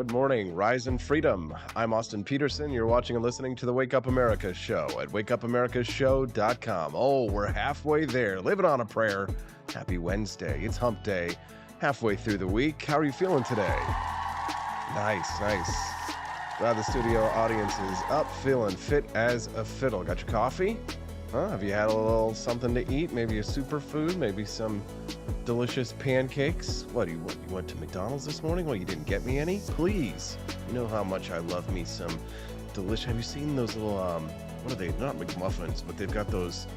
Good morning, Rise and Freedom. I'm Austin Peterson. You're watching and listening to the Wake Up America show at wakeupAmericashow.com. Oh, we're halfway there. Living on a prayer. Happy Wednesday. It's hump day. Halfway through the week. How are you feeling today? Nice. Glad the studio audience is up, feeling fit as a fiddle. Got your coffee? Huh? Have you had a little something to eat? Maybe a superfood? Maybe some delicious pancakes? What, you went to McDonald's this morning? Well, you didn't get me any? Please. You know how much I love me some delicious... Have you seen those little, what are they? Not McMuffins, but they've got those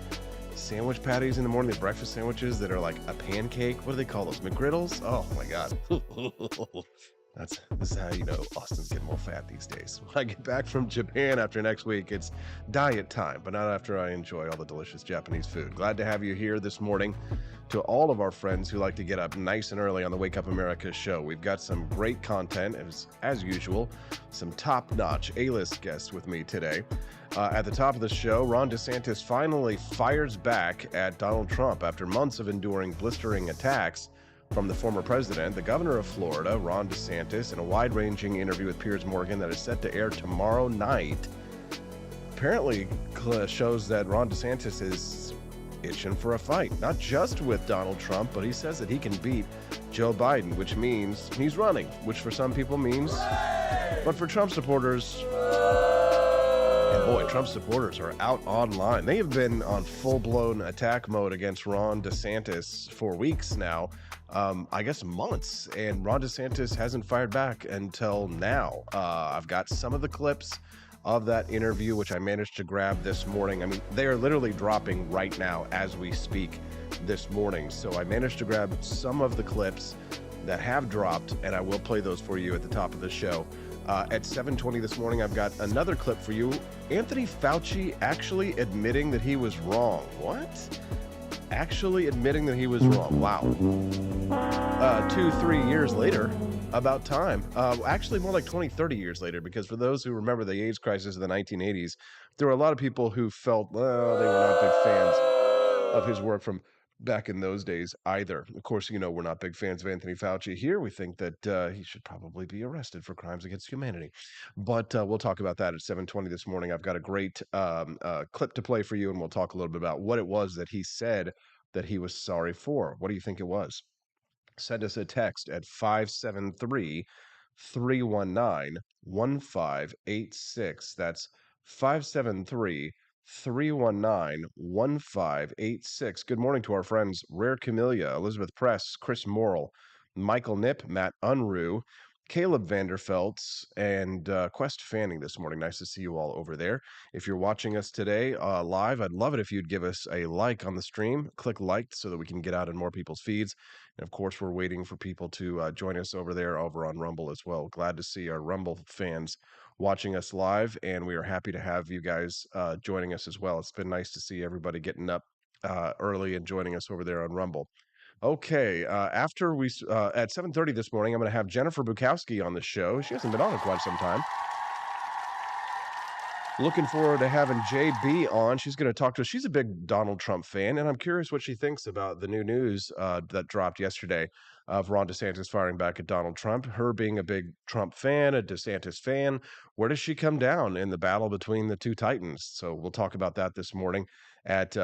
sandwich patties in the morning, the breakfast sandwiches that are like a pancake. What do they call those? McGriddles? Oh, my God. This is how you know Austin's getting more fat these days. When I get back from Japan after next week, it's diet time, but not after I enjoy all the delicious Japanese food. Glad to have you here this morning. To all of our friends who like to get up nice and early on the Wake Up America show, we've got some great content, as usual, some top-notch A-list guests with me today. At the top of the show, Ron DeSantis finally fires back at Donald Trump after months of enduring blistering attacks from the former president. The governor of Florida, Ron DeSantis, in a wide-ranging interview with Piers Morgan that is set to air tomorrow night, apparently shows that Ron DeSantis is itching for a fight, not just with Donald Trump, but he says that he can beat Joe Biden, which means he's running, which for some people means, but for Trump supporters, and boy, Trump supporters are out online. They have been on full-blown attack mode against Ron DeSantis for weeks now, I guess months, and Ron DeSantis hasn't fired back until now. I've got some of the clips of that interview, which I managed to grab this morning. I mean, they are literally dropping right now as we speak this morning. So I managed to grab some of the clips that have dropped, and I will play those for you at the top of the show. At 7:20 this morning, I've got another clip for you. Anthony Fauci actually admitting that he was wrong. What? Actually admitting that he was wrong. Wow. 2-3 years later, about time. Actually, more like 20, 30 years later, because for those who remember the AIDS crisis of the 1980s, there were a lot of people who felt, well, they were not big fans of his work from back in those days either. Of course, you know, we're not big fans of Anthony Fauci here. We think that he should probably be arrested for crimes against humanity. But we'll talk about that at 7:20 this morning. I've got a great clip to play for you, and we'll talk a little bit about what it was that he said that he was sorry for. What do you think it was? Send us a text at 573-319-1586. That's 573-319-1586. Good morning to our friends Rare Camellia, Elizabeth Press, Chris Morrill, Michael Nip, Matt Unruh, Caleb Vanderfelt, and Quest Fanning this morning. Nice to see you all over there. If you're watching us today live, I'd love it if you'd give us a like on the stream. Click like so that we can get out in more people's feeds. And of course, we're waiting for people to join us over on Rumble as well. Glad to see our Rumble fans watching us live, and we are happy to have you guys joining us as well. It's been nice to see everybody getting up early and joining us over there on Rumble. Okay, after we at 7:30 this morning, I'm going to have Jennifer Bukowski on the show. She hasn't been on in quite some time. Looking forward to having JB on. She's going to talk to us. She's a big Donald Trump fan, and I'm curious what she thinks about the new news that dropped yesterday of Ron DeSantis firing back at Donald Trump. Her being a big Trump fan, a DeSantis fan, where does she come down in the battle between the two titans? So we'll talk about that this morning at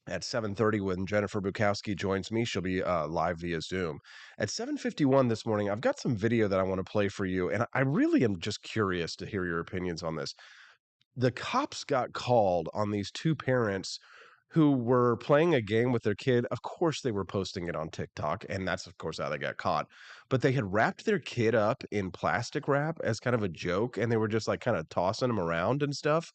7:30 when Jennifer Bukowski joins me. She'll be live via Zoom. At 7:51 this morning, I've got some video that I want to play for you, and I really am just curious to hear your opinions on this. The cops got called on these two parents who were playing a game with their kid. Of course, they were posting it on TikTok, and that's, of course, how they got caught. But they had wrapped their kid up in plastic wrap as kind of a joke, and they were just like kind of tossing him around and stuff.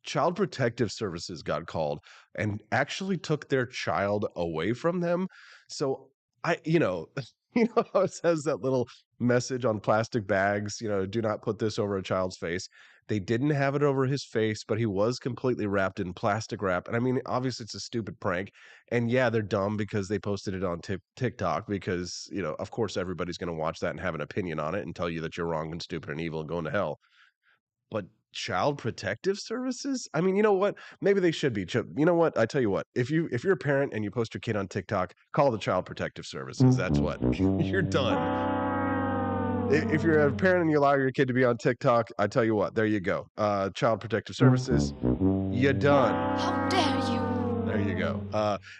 Child Protective Services got called and actually took their child away from them. So you know, how it says that little message on plastic bags, do not put this over a child's face. They didn't have it over his face, but he was completely wrapped in plastic wrap. And I mean, obviously it's a stupid prank. And yeah, they're dumb because they posted it on TikTok because, of course everybody's going to watch that and have an opinion on it and tell you that you're wrong and stupid and evil and going to hell. But Child Protective Services? I mean, you know what? Maybe they should be. You know what? I tell you what. If you're a parent and you post your kid on TikTok, call the Child Protective Services. That's what. You're done. If you're a parent and you allow your kid to be on TikTok, I tell you what, there you go. Child Protective Services, you done. How dare you? There you go.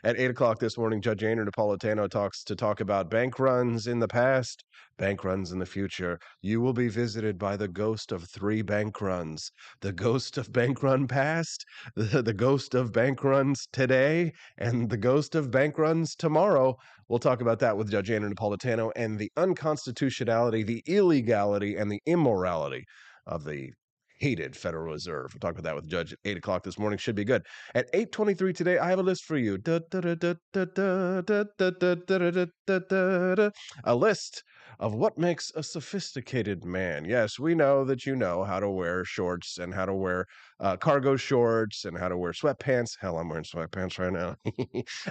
At 8 o'clock this morning, Judge Andrew Napolitano talk about bank runs in the past, bank runs in the future. You will be visited by the ghost of 3 bank runs: the ghost of bank run past, the ghost of bank runs today, and the ghost of bank runs tomorrow. We'll talk about that with Judge Andrew Napolitano and the unconstitutionality, the illegality, and the immorality of the hated Federal Reserve. We'll talk about that with Judge at 8 o'clock this morning. Should be good. At 8:23 today, I have a list for you. A list of what makes a sophisticated man. Yes, we know that you know how to wear shorts and how to wear cargo shorts and how to wear sweatpants. Hell, I'm wearing sweatpants right now.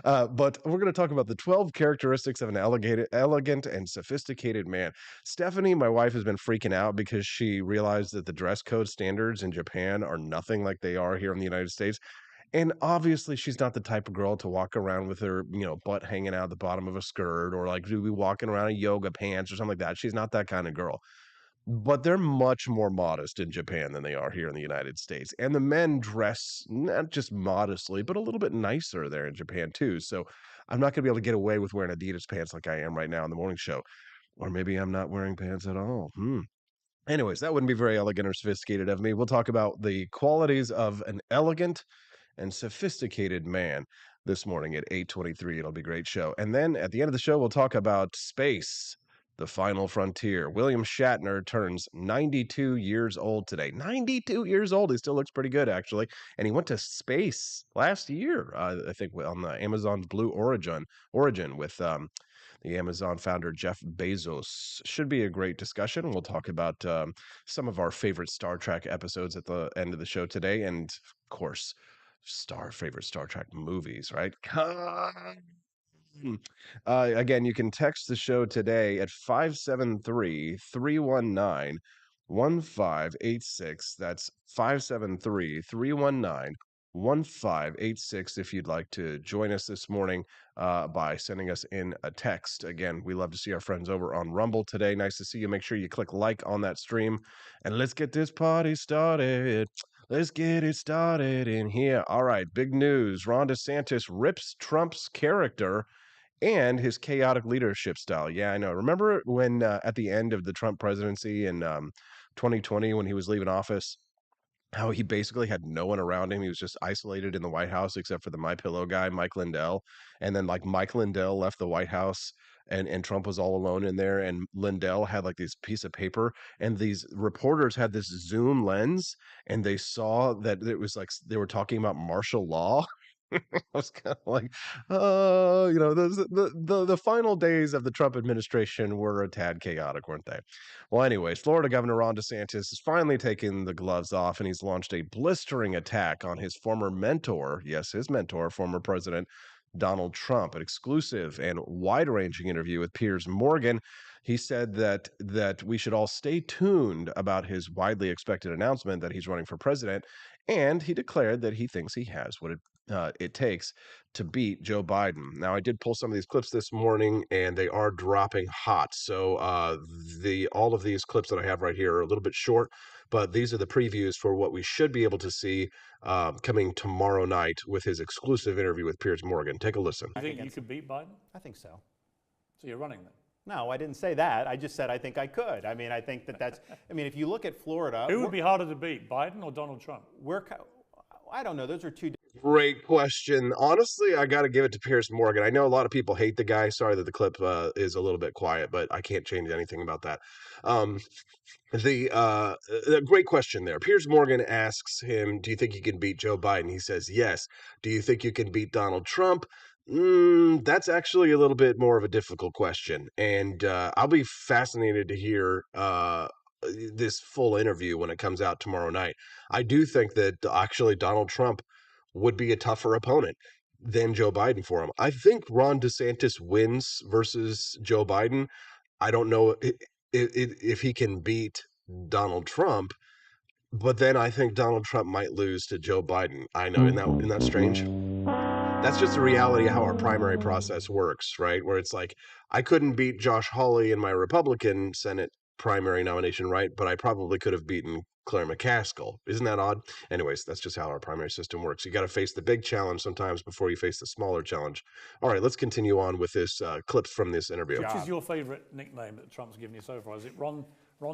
But we're going to talk about the 12 characteristics of an elegant and sophisticated man. Stephanie, my wife, has been freaking out because she realized that the dress code standards in Japan are nothing like they are here in the United States. And obviously, she's not the type of girl to walk around with her, butt hanging out the bottom of a skirt, or like to be walking around in yoga pants or something like that. She's not that kind of girl. But they're much more modest in Japan than they are here in the United States. And the men dress not just modestly, but a little bit nicer there in Japan too. So I'm not going to be able to get away with wearing Adidas pants like I am right now in the morning show. Or maybe I'm not wearing pants at all. Anyways, that wouldn't be very elegant or sophisticated of me. We'll talk about the qualities of an elegant and sophisticated man this morning at 8:23. It'll be a great show. And then at the end of the show, we'll talk about space, the final frontier. William Shatner turns 92 years old today. 92 years old. He still looks pretty good, actually. And he went to space last year, I think, on the Amazon's Blue Origin with the Amazon founder Jeff Bezos. Should be a great discussion. We'll talk about some of our favorite Star Trek episodes at the end of the show today, and of course, favorite Star Trek movies, right? Again, you can text the show today at 573-319-1586. That's 573-319-1586 if you'd like to join us this morning by sending us in a text. Again, we love to see our friends over on Rumble today. Nice to see you. Make sure you click like on that stream, and let's get this party started. Let's get it started in here. All right, big news. Ron DeSantis rips Trump's character and his chaotic leadership style. Yeah, I know. Remember when at the end of the Trump presidency in 2020, when he was leaving office, how he basically had no one around him. He was just isolated in the White House except for the My Pillow guy, Mike Lindell. And then like Mike Lindell left the White House and Trump was all alone in there. And Lindell had like this piece of paper, and these reporters had this zoom lens, and they saw that it was like they were talking about martial law. I was kind of like, the final days of the Trump administration were a tad chaotic, weren't they? Well, anyways, Florida Governor Ron DeSantis has finally taken the gloves off, and he's launched a blistering attack on his former mentor, yes, his mentor, former President Donald Trump. An exclusive and wide-ranging interview with Piers Morgan. He said that we should all stay tuned about his widely expected announcement that he's running for president, and he declared that he thinks he has what it takes to beat Joe Biden. Now, I did pull some of these clips this morning, and they are dropping hot. So all of these clips that I have right here are a little bit short, but these are the previews for what we should be able to see coming tomorrow night with his exclusive interview with Piers Morgan. Take a listen. You think you could beat Biden? I think so. So you're running then? No, I didn't say that. I just said I think I could. I mean, I think that's. I mean, if you look at Florida, who would be harder to beat, Biden or Donald Trump? I don't know. Those are two. Great question. Honestly, I got to give it to Piers Morgan. I know a lot of people hate the guy. Sorry that the clip is a little bit quiet, but I can't change anything about that. The great question there. Piers Morgan asks him, "Do you think you can beat Joe Biden?" He says, "Yes." "Do you think you can beat Donald Trump?" That's actually a little bit more of a difficult question, and I'll be fascinated to hear this full interview when it comes out tomorrow night. I do think that actually Donald Trump would be a tougher opponent than Joe Biden for him. I think Ron DeSantis wins versus Joe Biden. I don't know if he can beat Donald Trump, but then I think Donald Trump might lose to Joe Biden. I know, isn't that strange? That's just the reality of how our primary process works, right? Where it's like, I couldn't beat Josh Hawley in my Republican Senate primary nomination, right? But I probably could have beaten Claire McCaskill. Isn't that odd? Anyways, that's just how our primary system works. You got to face the big challenge sometimes before you face the smaller challenge. All right, let's continue on with this clips from this interview. Which is your favourite nickname that Trump's given you so far? Is it Ron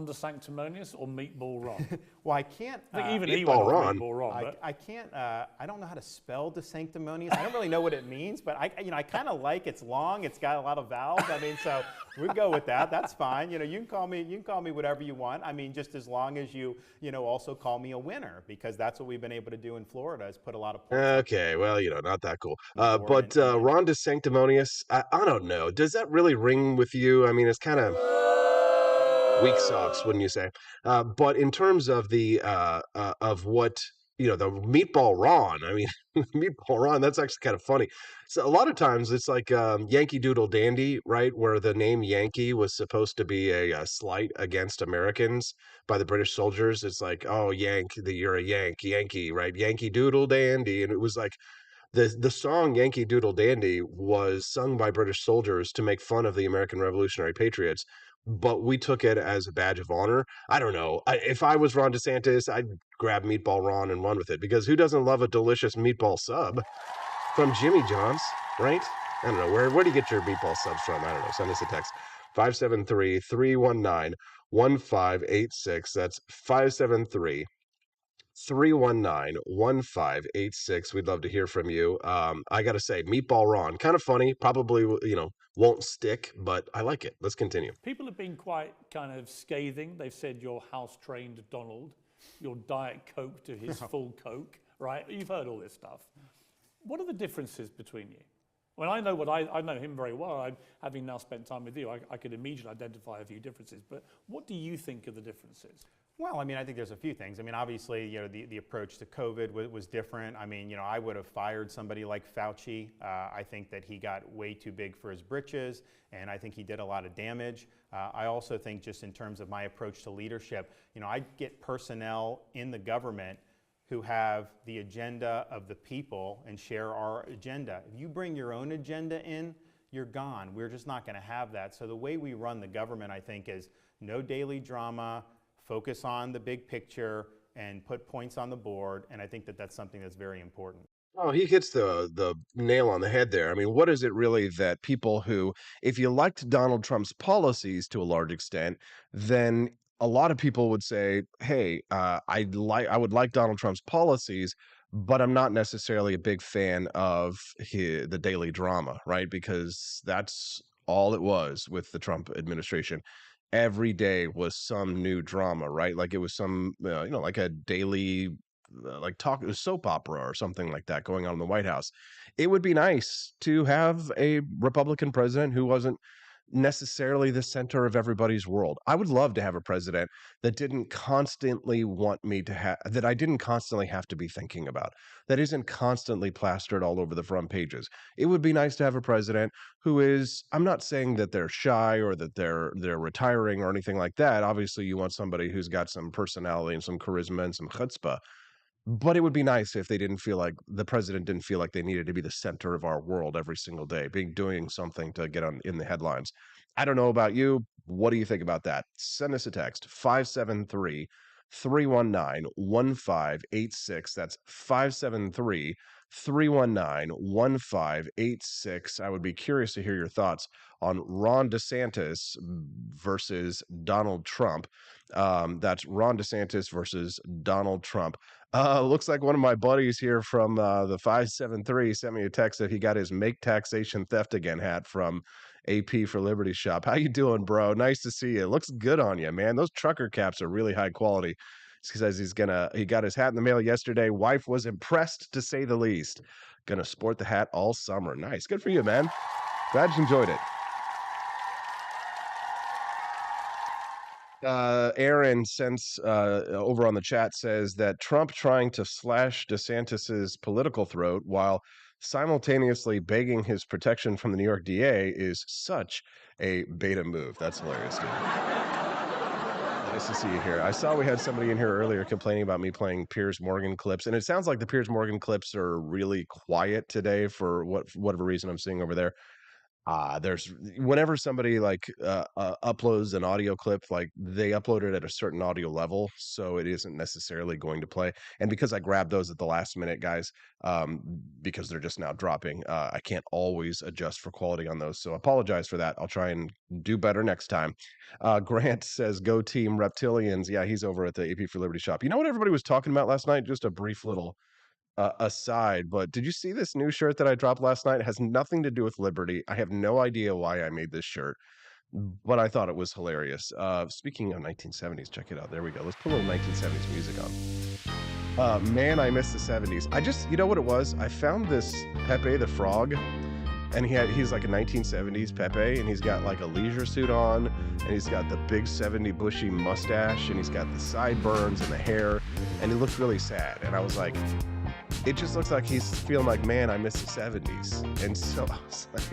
the Sanctimonious or Meatball Ron? Well, I can't. I think even he Meatball went off Ron. Meatball Ron. But I can't. I don't know how to spell DeSanctimonious. I don't really know what it means, but I kind of like. It's long. It's got a lot of vowels. I mean, so we'd go with that. That's fine. You can call me whatever you want. I mean, just as long as you also call me a winner, because that's what we've been able to do in Florida is put a lot of points. Okay, well, not that cool. But Ron DeSanctimonious, I don't know. Does that really ring with you? I mean, it's kind of weak sauce, wouldn't you say? But in terms of the of what the meatball Ron, I mean, meatball Ron, that's actually kind of funny. So a lot of times it's like Yankee Doodle Dandy, right? Where the name Yankee was supposed to be a slight against Americans by the British soldiers. It's like, oh, you're a Yankee, right? Yankee Doodle Dandy, and it was like the song Yankee Doodle Dandy was sung by British soldiers to make fun of the American Revolutionary Patriots, but we took it as a badge of honor. I don't know. If I was Ron DeSantis, I'd grab Meatball Ron and run with it, because who doesn't love a delicious meatball sub from Jimmy John's, right? I don't know. Where do you get your meatball subs from? I don't know. Send us a text. 573-319-1586. That's 573 319-1586. We'd love to hear from you. I got to say, Meatball Ron, kind of funny. Probably, won't stick, but I like it. Let's continue. people have been quite kind of scathing. They've said you're house-trained Donald, you're Diet Coke to his full Coke, right? You've heard all this stuff. What are the differences between you? Well, I know I know him very well. Having now spent time with you, I could immediately identify a few differences. But what do you think are the differences? Well, I mean, I think there's a few things. I mean, obviously, the approach to COVID was different. I mean, I would have fired somebody like Fauci. I think that he got way too big for his britches, and I think he did a lot of damage. I also think, just in terms of my approach to leadership, I get personnel in the government who have the agenda of the people and share our agenda. If you bring your own agenda in, you're gone. We're just not going to have that. So the way we run the government, I think, is no daily drama, focus on the big picture, and put points on the board. And I think that that's something that's very important. Oh, he hits the nail on the head there. I mean, what is it really that people who, if you liked Donald Trump's policies to a large extent, then a lot of people would say, "Hey, I would like Donald Trump's policies, but I'm not necessarily a big fan of the daily drama," right? Because that's all it was with the Trump administration. Every day was some new drama, right? Like it was some, like a daily like soap opera or something like that going on in the White House. It would be nice to have a Republican president who wasn't necessarily the center of everybody's world. I would love to have a president that didn't constantly want me to have, that I didn't constantly have to be thinking about, that isn't constantly plastered all over the front pages. It would be nice to have a president who is, I'm not saying that they're shy or that they're retiring or anything like that. Obviously, you want somebody who's got some personality and some charisma and some chutzpah. But it would be nice if the president didn't feel like they needed to be the center of our world every single day, doing something to get on in the headlines. I don't know about you. What do you think about that? Send us a text, 573-319-1586. That's 573-319-1586. I would be curious to hear your thoughts on Ron DeSantis versus Donald Trump. That's Ron DeSantis versus Donald Trump. Looks like one of my buddies here from the 573 sent me a text that he got his Make Taxation Theft Again hat from AP for Liberty shop. How you doing, bro? Nice to see you. Looks good on you, man. Those trucker caps are really high quality. He says he got his hat in the mail yesterday. Wife was impressed, to say the least. Gonna sport the hat all summer. Nice. Good for you, man. Glad you enjoyed it. Aaron sends over on the chat says that Trump trying to slash DeSantis's political throat while simultaneously begging his protection from the New York DA is such a beta move. That's hilarious, dude. Nice to see you here. I saw we had somebody in here earlier complaining about me playing Piers Morgan clips, and it sounds like the Piers Morgan clips are really quiet today for whatever reason I'm seeing over there. There's whenever somebody uploads an audio clip, like they upload it at a certain audio level, so it isn't necessarily going to play. And because I grabbed those at the last minute, guys, because they're just now dropping, I can't always adjust for quality on those. So apologize for that. I'll try and do better next time. Grant says, "Go Team Reptilians." Yeah, he's over at the AP for Liberty shop. You know what everybody was talking about last night? Just a brief little aside, but did you see this new shirt that I dropped last night? It has nothing to do with liberty. I have no idea why I made this shirt, but I thought it was hilarious. Speaking of 1970s, check it out. There we go. Let's put a little 1970s music on. Man, I miss the 70s. You know what it was? I found this Pepe the Frog, and he's like a 1970s Pepe, and he's got like a leisure suit on, and he's got the big 70 bushy mustache, and he's got the sideburns and the hair, and he looked really sad. And I was like, it just looks like he's feeling like, man, I miss the 70s. And so I was like,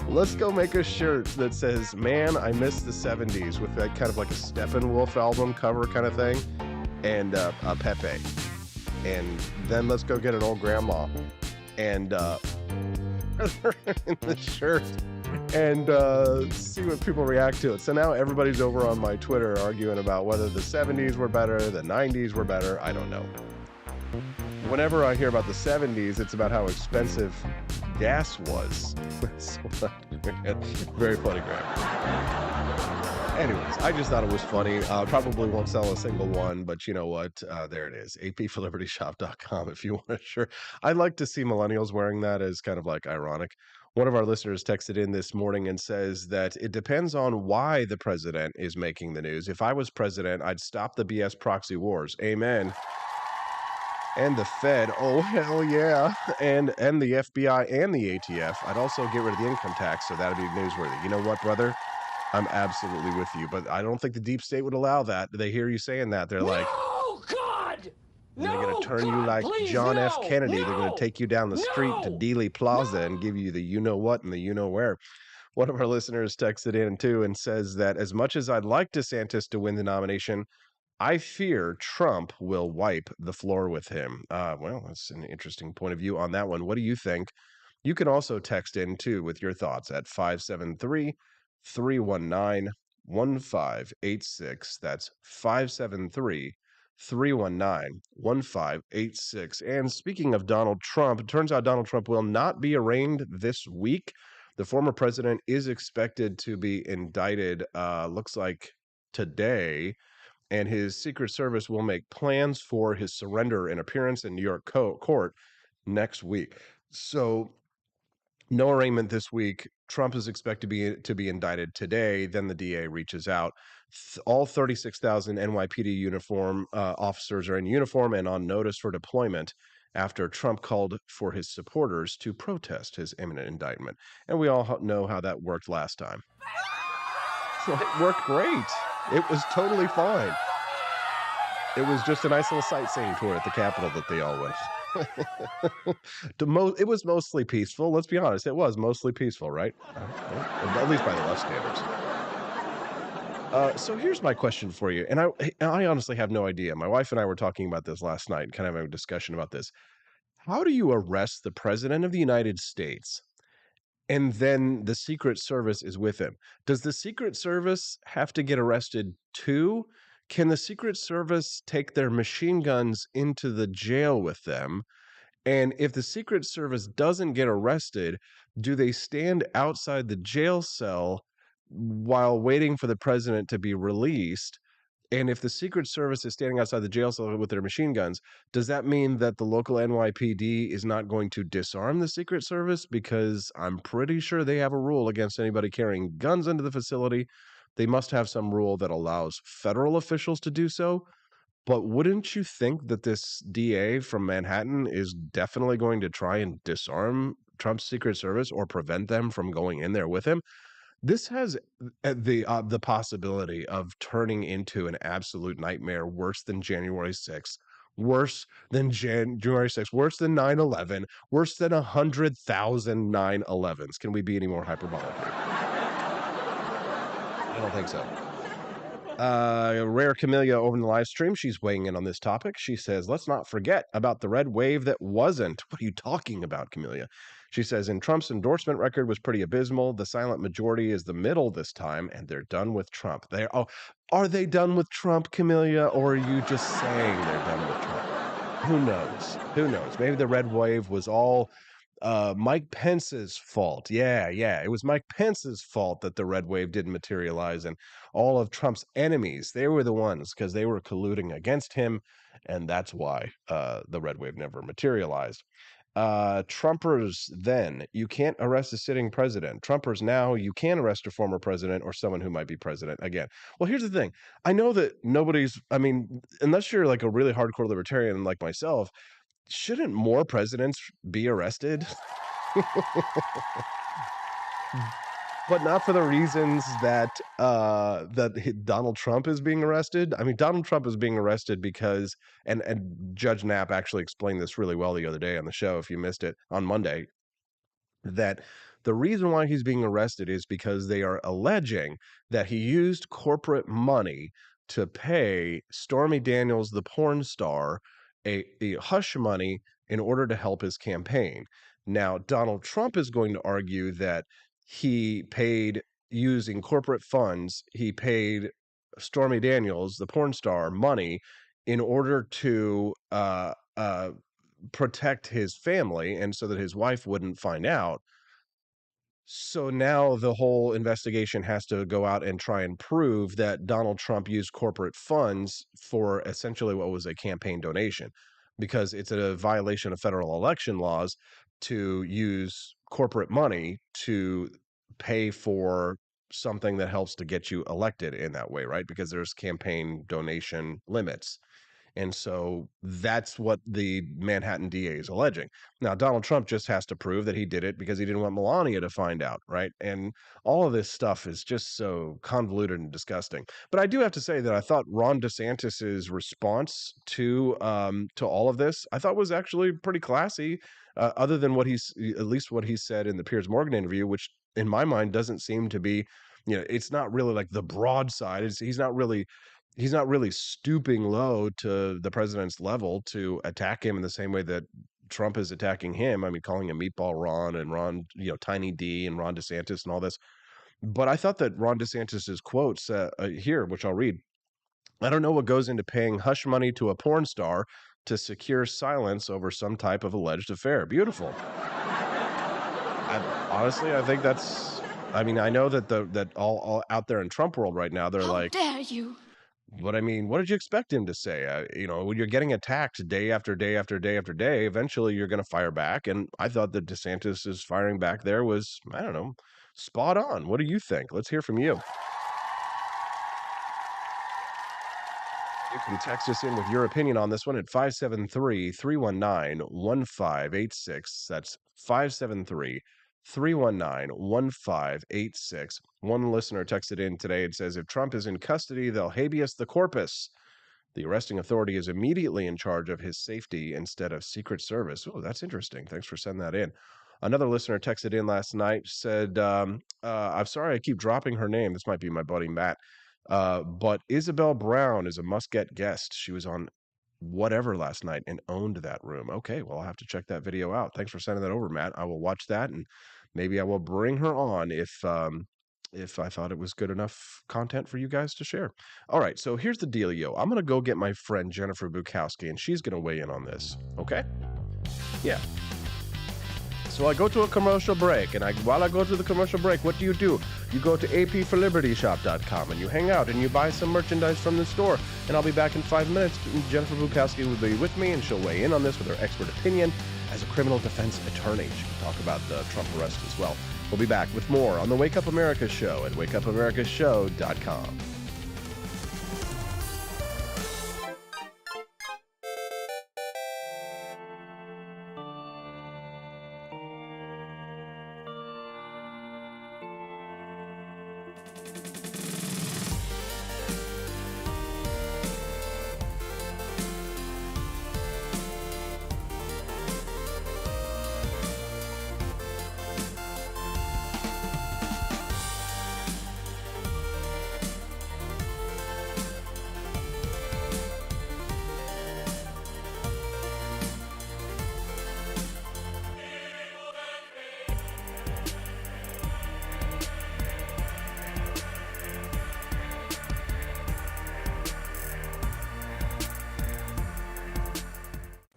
let's go make a shirt that says, man, I miss the 70s, with that kind of like a Steppenwolf album cover kind of thing, and a Pepe. And then let's go get an old grandma and in the shirt and see what people react to it. So now everybody's over on my Twitter arguing about whether the 70s were better, the 90s were better. I don't know. Whenever I hear about the 70s, it's about how expensive gas was. Very funny, Graham. Anyways, I just thought it was funny. Probably won't sell a single one, but you know what? There it is. apforlibertyshop.com if you want a shirt. I'd like to see millennials wearing that as kind of like ironic. One of our listeners texted in this morning and says that it depends on why the president is making the news. If I was president, I'd stop the BS proxy wars. Amen. And the Fed, oh hell yeah, and the FBI and the ATF. I'd also get rid of the income tax, so that'd be newsworthy. You know what, brother? I'm absolutely with you, but I don't think the deep state would allow that. They hear you saying that, they're like, "Oh God! they're going to turn you like John F. Kennedy. They're going to take you down the street to Dealey Plaza and give you the you-know-what and the you-know-where. One of our listeners texted in, too, and says that as much as I'd like DeSantis to win the nomination, I fear Trump will wipe the floor with him. Well, that's an interesting point of view on that one. What do you think? You can also text in, too, with your thoughts at 573-319-1586. That's 573-319-1586. And speaking of Donald Trump, it turns out Donald Trump will not be arraigned this week. The former president is expected to be indicted, looks like today, and his Secret Service will make plans for his surrender and appearance in New York court next week. So no arraignment this week. Trump is expected to be indicted today. Then the DA reaches out. All 36,000 NYPD uniform officers are in uniform and on notice for deployment after Trump called for his supporters to protest his imminent indictment. And we all know how that worked last time. It worked great. It was totally fine. It was just a nice little sightseeing tour at the Capitol that they all went. It was mostly peaceful. Let's be honest. It was mostly peaceful, right? At least by the left standards. So here's my question for you. And I honestly have no idea. My wife and I were talking about this last night, kind of having a discussion about this. How do you arrest the President of the United States and then the Secret Service is with him? Does the Secret Service have to get arrested too? Can the Secret Service take their machine guns into the jail with them? And if the Secret Service doesn't get arrested, do they stand outside the jail cell while waiting for the president to be released? And if the Secret Service is standing outside the jail cell with their machine guns, does that mean that the local NYPD is not going to disarm the Secret Service? Because I'm pretty sure they have a rule against anybody carrying guns into the facility. They must have some rule that allows federal officials to do so. But wouldn't you think that this DA from Manhattan is definitely going to try and disarm Trump's Secret Service or prevent them from going in there with him? This has the possibility of turning into an absolute nightmare, worse than January 6th, worse than January 6th, worse than 9/11, worse than 100,000 9/11s. Can we be any more hyperbolic here? I don't think so. Rare Camellia over in the live stream, she's weighing in on this topic. She says, let's not forget about the red wave that wasn't. What are you talking about, Camellia? She says, in Trump's endorsement record was pretty abysmal. The silent majority is the middle this time, and they're done with Trump. Are they done with Trump, Camellia, or are you just saying they're done with Trump? Who knows? Who knows? Maybe the red wave was all Mike Pence's fault. Yeah, it was Mike Pence's fault that the red wave didn't materialize, and all of Trump's enemies, they were the ones because they were colluding against him, and that's why the red wave never materialized. Trumpers then, you can't arrest a sitting president. Trumpers now, you can arrest a former president or someone who might be president again. Well, here's the thing. I know that unless you're like a really hardcore libertarian like myself, shouldn't more presidents be arrested? But not for the reasons that Donald Trump is being arrested. I mean, Donald Trump is being arrested because, and Judge Knapp actually explained this really well the other day on the show, if you missed it, on Monday, that the reason why he's being arrested is because they are alleging that he used corporate money to pay Stormy Daniels, the porn star, a hush money in order to help his campaign. Now, Donald Trump is going to argue that he paid, using corporate funds, he paid Stormy Daniels, the porn star, money in order to protect his family and so that his wife wouldn't find out. So now the whole investigation has to go out and try and prove that Donald Trump used corporate funds for essentially what was a campaign donation, because it's a violation of federal election laws to use corporate money to pay for something that helps to get you elected in that way, right? Because there's campaign donation limits. And so that's what the Manhattan DA is alleging. Now, Donald Trump just has to prove that he did it because he didn't want Melania to find out, right? And all of this stuff is just so convoluted and disgusting. But I do have to say that I thought Ron DeSantis's response to all of this, I thought was actually pretty classy, other than at least what he said in the Piers Morgan interview, which in my mind doesn't seem to be, it's not really like the broadside. He's not really stooping low to the president's level to attack him in the same way that Trump is attacking him. I mean, calling him Meatball Ron and Ron, Tiny D and Ron DeSantis and all this. But I thought that Ron DeSantis's quotes here, which I'll read, I don't know what goes into paying hush money to a porn star to secure silence over some type of alleged affair. Beautiful. Honestly, I think that's, I mean, I know that all out there in Trump world right now, they're like, how dare you? But I mean, what did you expect him to say? When you're getting attacked day after day after day after day, eventually you're going to fire back. And I thought that DeSantis's firing back there was, I don't know, spot on. What do you think? Let's hear from you. You can text us in with your opinion on this one at 573-319-1586. That's 573-319-1586. One listener texted in today and says, if Trump is in custody, they'll habeas the corpus. The arresting authority is immediately in charge of his safety instead of Secret Service. Oh, that's interesting. Thanks for sending that in. Another listener texted in last night, said, I'm sorry I keep dropping her name. This might be my buddy Matt. But Isabel Brown is a must-get guest. She was on whatever last night and owned that room. Okay, well, I'll have to check that video out. Thanks for sending that over, Matt. I will watch that, and maybe I will bring her on if I thought it was good enough content for you guys to share. All right, so here's the dealio. I'm going to go get my friend Jennifer Bukowski, and she's going to weigh in on this, okay? Yeah. So I go to a commercial break, and while I go to the commercial break, what do? You go to apforlibertyshop.com, and you hang out, and you buy some merchandise from the store, and I'll be back in 5 minutes. Jennifer Bukowski will be with me, and she'll weigh in on this with her expert opinion as a criminal defense attorney. She can talk about the Trump arrest as well. We'll be back with more on the Wake Up America Show at wakeupAmericaShow.com.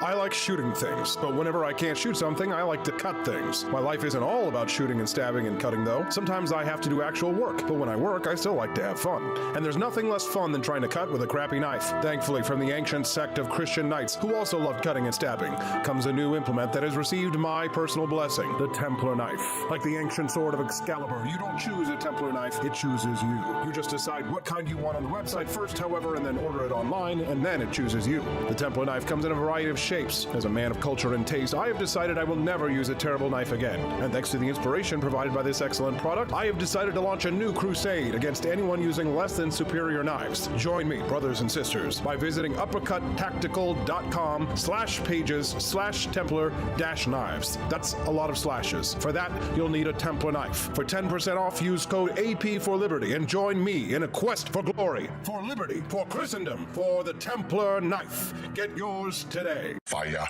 I like shooting things, but whenever I can't shoot something, I like to cut things. My life isn't all about shooting and stabbing and cutting, though. Sometimes I have to do actual work, but when I work, I still like to have fun. And there's nothing less fun than trying to cut with a crappy knife. Thankfully, from the ancient sect of Christian knights, who also loved cutting and stabbing, comes a new implement that has received my personal blessing, the Templar knife. Like the ancient sword of Excalibur, you don't choose a Templar knife, it chooses you. You just decide what kind you want on the website first, however, and then order it online, and then it chooses you. The Templar knife comes in a variety of shapes. As a man of culture and taste, I have decided I will never use a terrible knife again. And thanks to the inspiration provided by this excellent product, I have decided to launch a new crusade against anyone using less than superior knives. Join me, brothers and sisters, by visiting uppercuttactical.com/pages/Templar-knives. That's a lot of slashes. For that, you'll need a Templar knife. For 10% off, use code AP for Liberty and join me in a quest for glory, for liberty, for Christendom, for the Templar knife. Get yours today. Fire.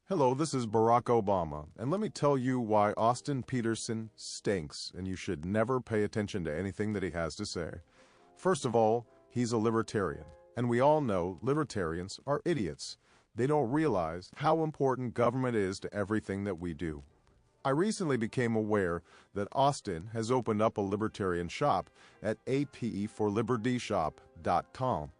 Hello, this is Barack Obama, and let me tell you why Austin Peterson stinks, and you should never pay attention to anything that he has to say. First of all, he's a libertarian, and we all know libertarians are idiots. They don't realize how important government is to everything that we do. I recently became aware that Austin has opened up a libertarian shop at apforlibertyshop.com.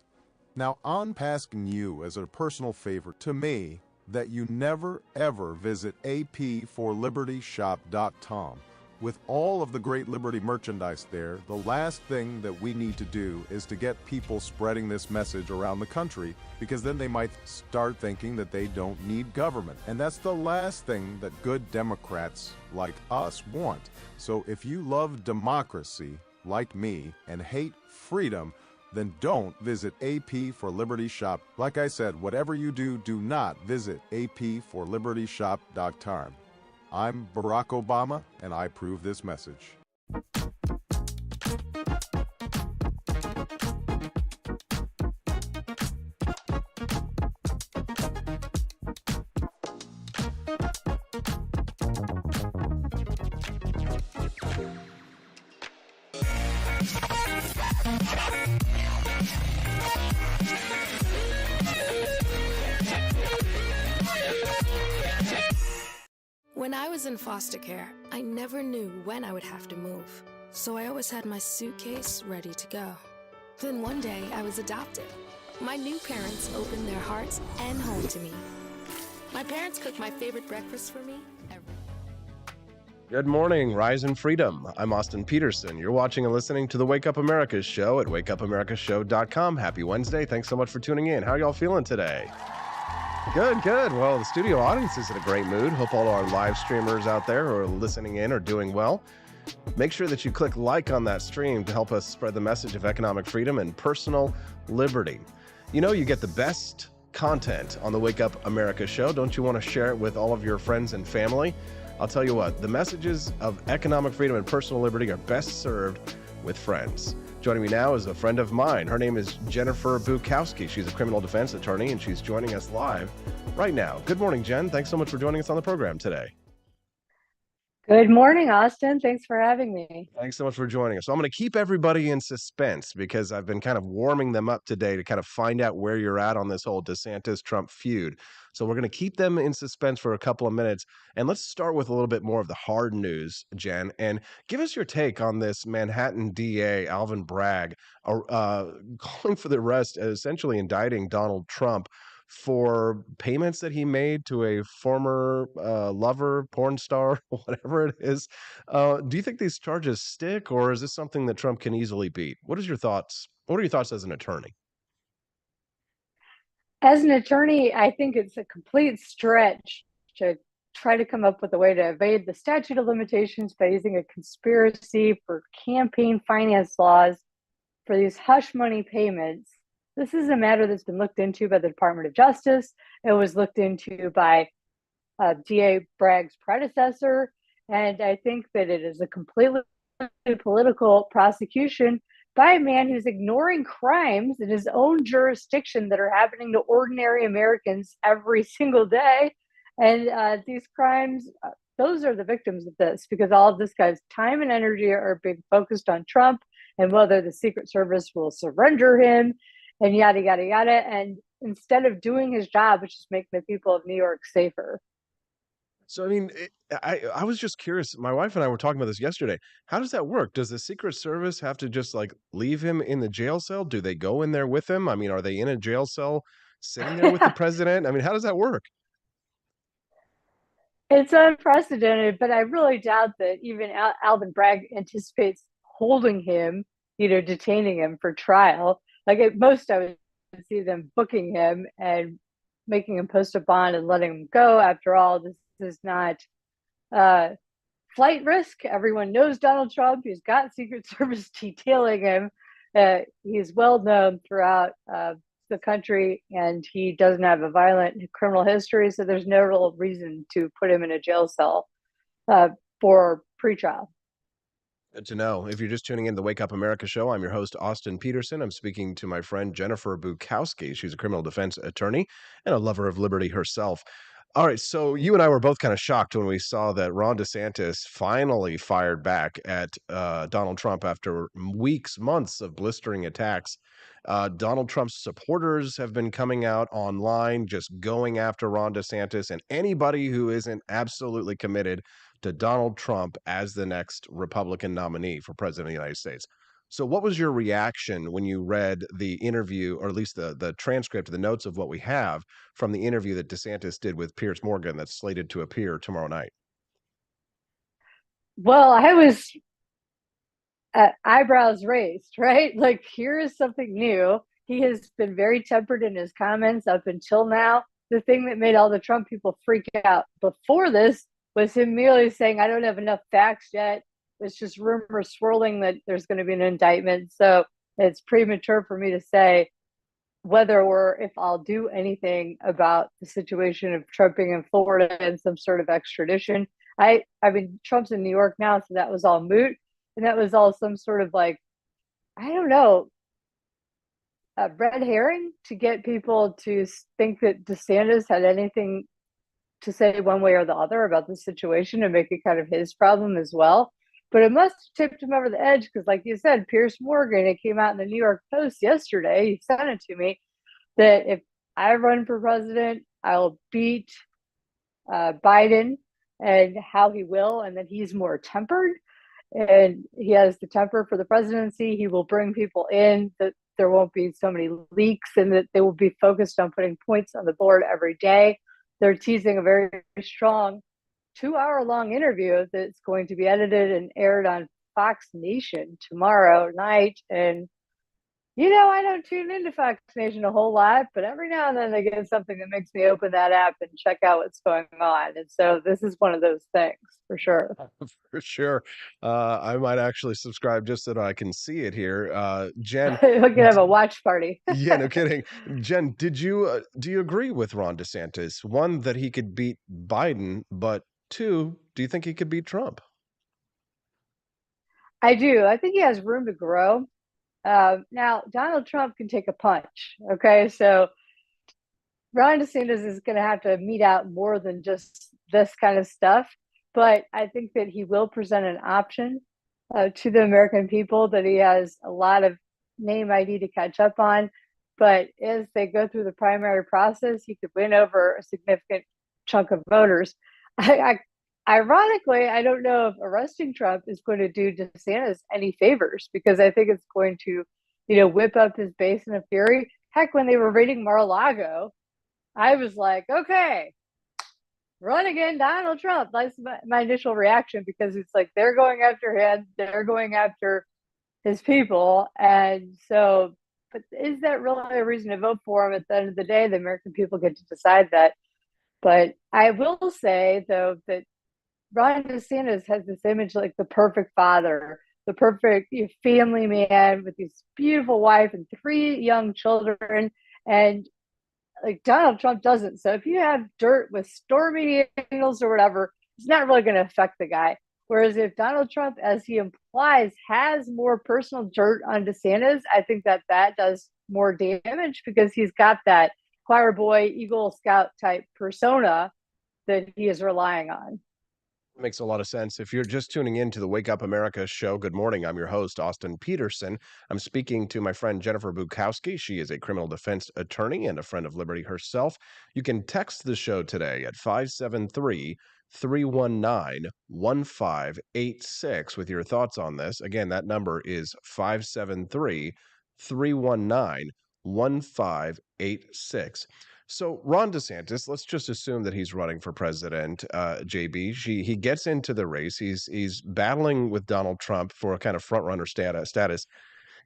Now, I'm asking you as a personal favor to me that you never ever visit apforlibertyshop.com. With all of the great Liberty merchandise there, the last thing that we need to do is to get people spreading this message around the country, because then they might start thinking that they don't need government. And that's the last thing that good Democrats like us want. So if you love democracy, like me, and hate freedom, then don't visit AP for Liberty Shop. Like I said, whatever you do, do not visit apforlibertyshop.com. I'm Barack Obama, and I approve this message. When I was in foster care, I never knew when I would have to move, so I always had my suitcase ready to go. Then one day, I was adopted. My new parents opened their hearts and home to me. My parents cooked my favorite breakfast for me every Good morning, Rise and Freedom. I'm Austin Peterson. You're watching and listening to the Wake Up America show at wakeupamericashow.com. Happy Wednesday. Thanks so much for tuning in. How are y'all feeling today? Good, good. Well, the studio audience is in a great mood. Hope all our live streamers out there who are listening in are doing well. Make sure that you click like on that stream to help us spread the message of economic freedom and personal liberty. You know, you get the best content on the Wake Up America show. Don't you want to share it with all of your friends and family? I'll tell you what, the messages of economic freedom and personal liberty are best served with friends. Joining me now is a friend of mine. Her name is Jennifer Bukowski. She's a criminal defense attorney, and she's joining us live right now. Good morning, Jen. Thanks so much for joining us on the program today. Good morning, Austin. Thanks for having me. Thanks so much for joining us. So I'm going to keep everybody in suspense because I've been kind of warming them up today to kind of find out where you're at on this whole DeSantis-Trump feud. So we're going to keep them in suspense for a couple of minutes. And let's start with a little bit more of the hard news, Jen, and give us your take on this Manhattan DA, Alvin Bragg, calling for the arrest, essentially indicting Donald Trump for payments that he made to a former lover, porn star, whatever it is. Do you think these charges stick, or is this something that Trump can easily beat? What are your thoughts? What are your thoughts as an attorney? As an attorney, I think it's a complete stretch to try to come up with a way to evade the statute of limitations by using a conspiracy for campaign finance laws for these hush money payments. This is a matter that's been looked into by the Department of Justice. It was looked into by DA Bragg's predecessor. And I think that it is a completely political prosecution by a man who's ignoring crimes in his own jurisdiction that are happening to ordinary Americans every single day. And these crimes, those are the victims of this, because all of this guy's time and energy are being focused on Trump and whether the Secret Service will surrender him and yada, yada, yada. And instead of doing his job, which is make the people of New York safer. So, I mean, I was just curious. My wife and I were talking about this yesterday. How does that work? Does the Secret Service have to just like leave him in the jail cell? Do they go in there with him? I mean, are they in a jail cell sitting there with the president? I mean, how does that work? It's unprecedented, but I really doubt that even Alvin Bragg anticipates holding him, detaining him for trial. Like at most, I would see them booking him and making him post a bond and letting him go. After all, this is not flight risk. Everyone knows Donald Trump. He's got Secret Service detailing him. He's well known throughout the country, and he doesn't have a violent criminal history, so there's no real reason to put him in a jail cell for pretrial. Good to know. If you're just tuning in to the Wake Up America show, I'm your host, Austin Peterson. I'm speaking to my friend Jennifer Bukowski. She's a criminal defense attorney and a lover of liberty herself. All right, so you and I were both kind of shocked when we saw that Ron DeSantis finally fired back at Donald Trump after weeks, months of blistering attacks. Donald Trump's supporters have been coming out online, just going after Ron DeSantis and anybody who isn't absolutely committed to Donald Trump as the next Republican nominee for president of the United States. So what was your reaction when you read the interview, or at least the transcript, the notes of what we have from the interview that DeSantis did with Piers Morgan that's slated to appear tomorrow night? Well, I was eyebrows raised, right? Like, here is something new. He has been very tempered in his comments up until now. The thing that made all the Trump people freak out before this was him merely saying, I don't have enough facts yet. It's just rumors swirling that there's going to be an indictment. So it's premature for me to say whether or if I'll do anything about the situation of Trump being in Florida and some sort of extradition. I mean, Trump's in New York now, so that was all moot. And that was all some sort of like, I don't know, a red herring to get people to think that DeSantis had anything to say one way or the other about the situation and make it kind of his problem as well. But it must have tipped him over the edge because, like you said, Piers Morgan, it came out in the New York Post yesterday, he sent it to me, that if I run for president, I'll beat Biden and how he will, and that he's more tempered and he has the temper for the presidency. He will bring people in, that there won't be so many leaks, and that they will be focused on putting points on the board every day. They're teasing a very strong 2-hour-long interview that's going to be edited and aired on Fox Nation tomorrow night. And I don't tune into Fox Nation a whole lot, but every now and then they get something that makes me open that app and check out what's going on. And so this is one of those things for sure. For sure. I might actually subscribe just so that I can see it here. Jen, We could have a watch party. yeah, no kidding. Jen, do you agree with Ron DeSantis? One, that he could beat Biden, but two, do you think he could beat Trump? I do. I think he has room to grow. Now, Donald Trump can take a punch. Okay. So Ron DeSantis is going to have to mete out more than just this kind of stuff. But I think that he will present an option to the American people that he has a lot of name ID to catch up on. But as they go through the primary process, he could win over a significant chunk of voters. Ironically, I don't know if arresting Trump is going to do DeSantis any favors, because I think it's going to, whip up his base in a fury. Heck, when they were raiding Mar-a-Lago, I was like, okay, run again, Donald Trump. That's my initial reaction, because it's like they're going after him, they're going after his people. And so, but is that really a reason to vote for him? At the end of the day, the American people get to decide that. But I will say, though, that Ron DeSantis has this image like the perfect father, the perfect family man with his beautiful wife and 3 young children. And Like Donald Trump doesn't. So if you have dirt with Stormy Daniels or whatever, it's not really going to affect the guy. Whereas if Donald Trump, as he implies, has more personal dirt on DeSantis, I think that that does more damage because he's got that choir boy, Eagle Scout type persona that he is relying on. Makes a lot of sense. If you're just tuning in to the Wake Up America show, good morning. I'm your host, Austin Peterson. I'm speaking to my friend Jennifer Bukowski. She is a criminal defense attorney and a friend of liberty herself. You can text the show today at 573-319-1586 with your thoughts on this. Again, that number is 573-319-1586. So Ron DeSantis, let's just assume that he's running for president. JB, he gets into the race. He's battling with Donald Trump for a kind of front runner status.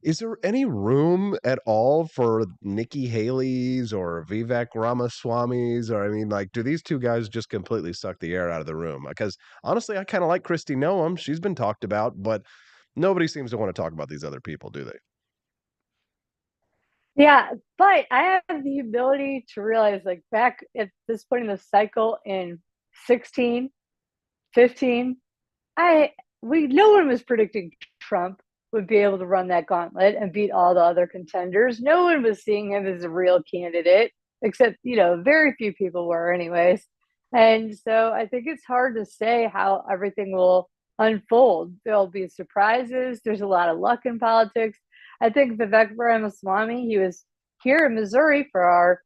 Is there any room at all for Nikki Haley's or Vivek Ramaswamy's? Or I mean, like, do these two guys just completely suck the air out of the room? Because honestly, I kind of like Kristi Noem. She's been talked about, but nobody seems to want to talk about these other people, do they? Yeah, but I have the ability to realize, like, back at this point in the cycle in 16, 15, no one was predicting Trump would be able to run that gauntlet and beat all the other contenders. No one was seeing him as a real candidate, except, very few people were anyways. And so I think it's hard to say how everything will unfold. There'll be surprises. There's a lot of luck in politics. I think Vivek Ramaswamy, he was here in Missouri for our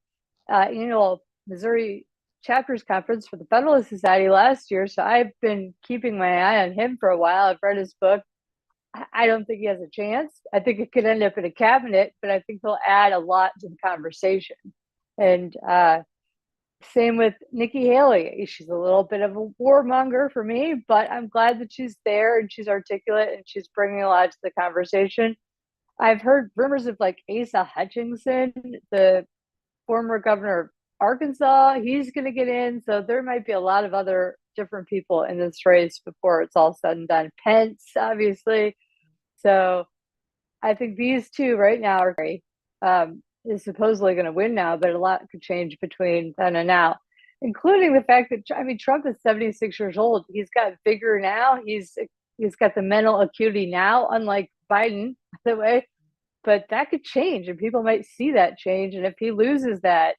annual Missouri chapters conference for the Federalist Society last year. So I've been keeping my eye on him for a while. I've read his book. I don't think he has a chance. I think it could end up in a cabinet, but I think he'll add a lot to the conversation. And same with Nikki Haley. She's a little bit of a warmonger for me, but I'm glad that she's there and she's articulate and she's bringing a lot to the conversation. I've heard rumors of like Asa Hutchinson, the former governor of Arkansas. He's going to get in. So there might be a lot of other different people in this race before it's all said and done. Pence, obviously. So I think these two right now are great. Is supposedly going to win now, but a lot could change between then and now, including the fact that, Trump is 76 years old. He's got vigor now. He's got the mental acuity now, unlike Biden, by the way. But that could change, and people might see that change. And if he loses that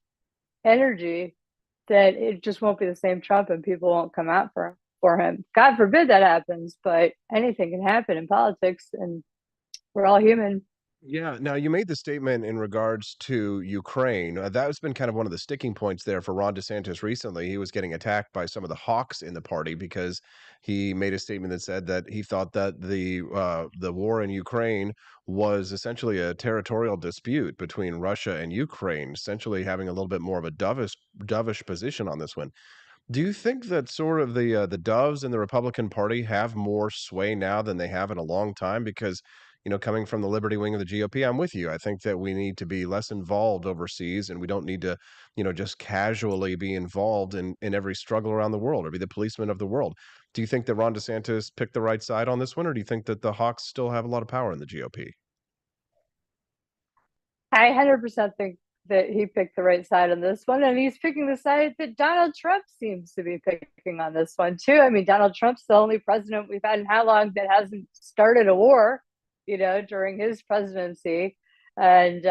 energy, then it just won't be the same Trump, and people won't come out for him. God forbid that happens, but anything can happen in politics, and we're all human. Yeah. Now, you made the statement in regards to Ukraine. That has been kind of one of the sticking points there for Ron DeSantis recently. He was getting attacked by some of the hawks in the party because he made a statement that said that he thought that the war in Ukraine was essentially a territorial dispute between Russia and Ukraine, essentially having a little bit more of a dovish position on this one. Do you think that sort of the doves in the Republican Party have more sway now than they have in a long time? Because, coming from the Liberty wing of the GOP, I'm with you. I think that we need to be less involved overseas, and we don't need to, just casually be involved in every struggle around the world or be the policeman of the world. Do you think that Ron DeSantis picked the right side on this one, or do you think that the Hawks still have a lot of power in the GOP? I 100% think that he picked the right side on this one, and he's picking the side that Donald Trump seems to be picking on this one too. Donald Trump's the only president we've had in how long that hasn't started a war, during his presidency. And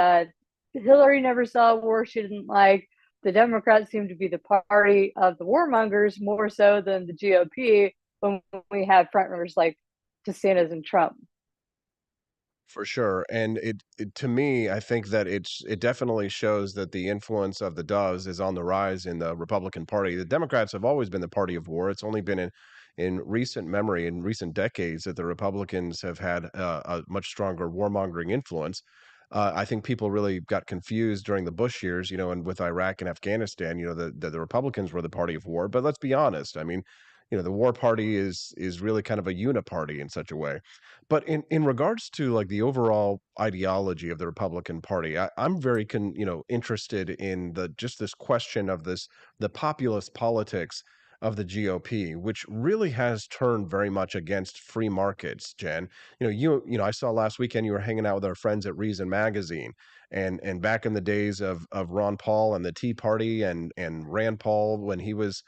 Hillary never saw a war she didn't like. The Democrats seem to be the party of the warmongers more so than the GOP when we have frontrunners like DeSantis and Trump. For sure. And it to me, I think that it definitely shows that the influence of the doves is on the rise in the Republican Party. The Democrats have always been the party of war. It's only been in recent memory, in recent decades, that the Republicans have had a much stronger warmongering influence. I think people really got confused during the Bush years, and with Iraq and Afghanistan, the Republicans were the party of war. But let's be honest. The war party is really kind of a uniparty in such a way. But in regards to like the overall ideology of the Republican Party, I'm very interested in the just this question of the populist politics of the GOP, which really has turned very much against free markets, Jen. I saw last weekend you were hanging out with our friends at Reason Magazine, and back in the days of Ron Paul and the Tea Party and Rand Paul when he was,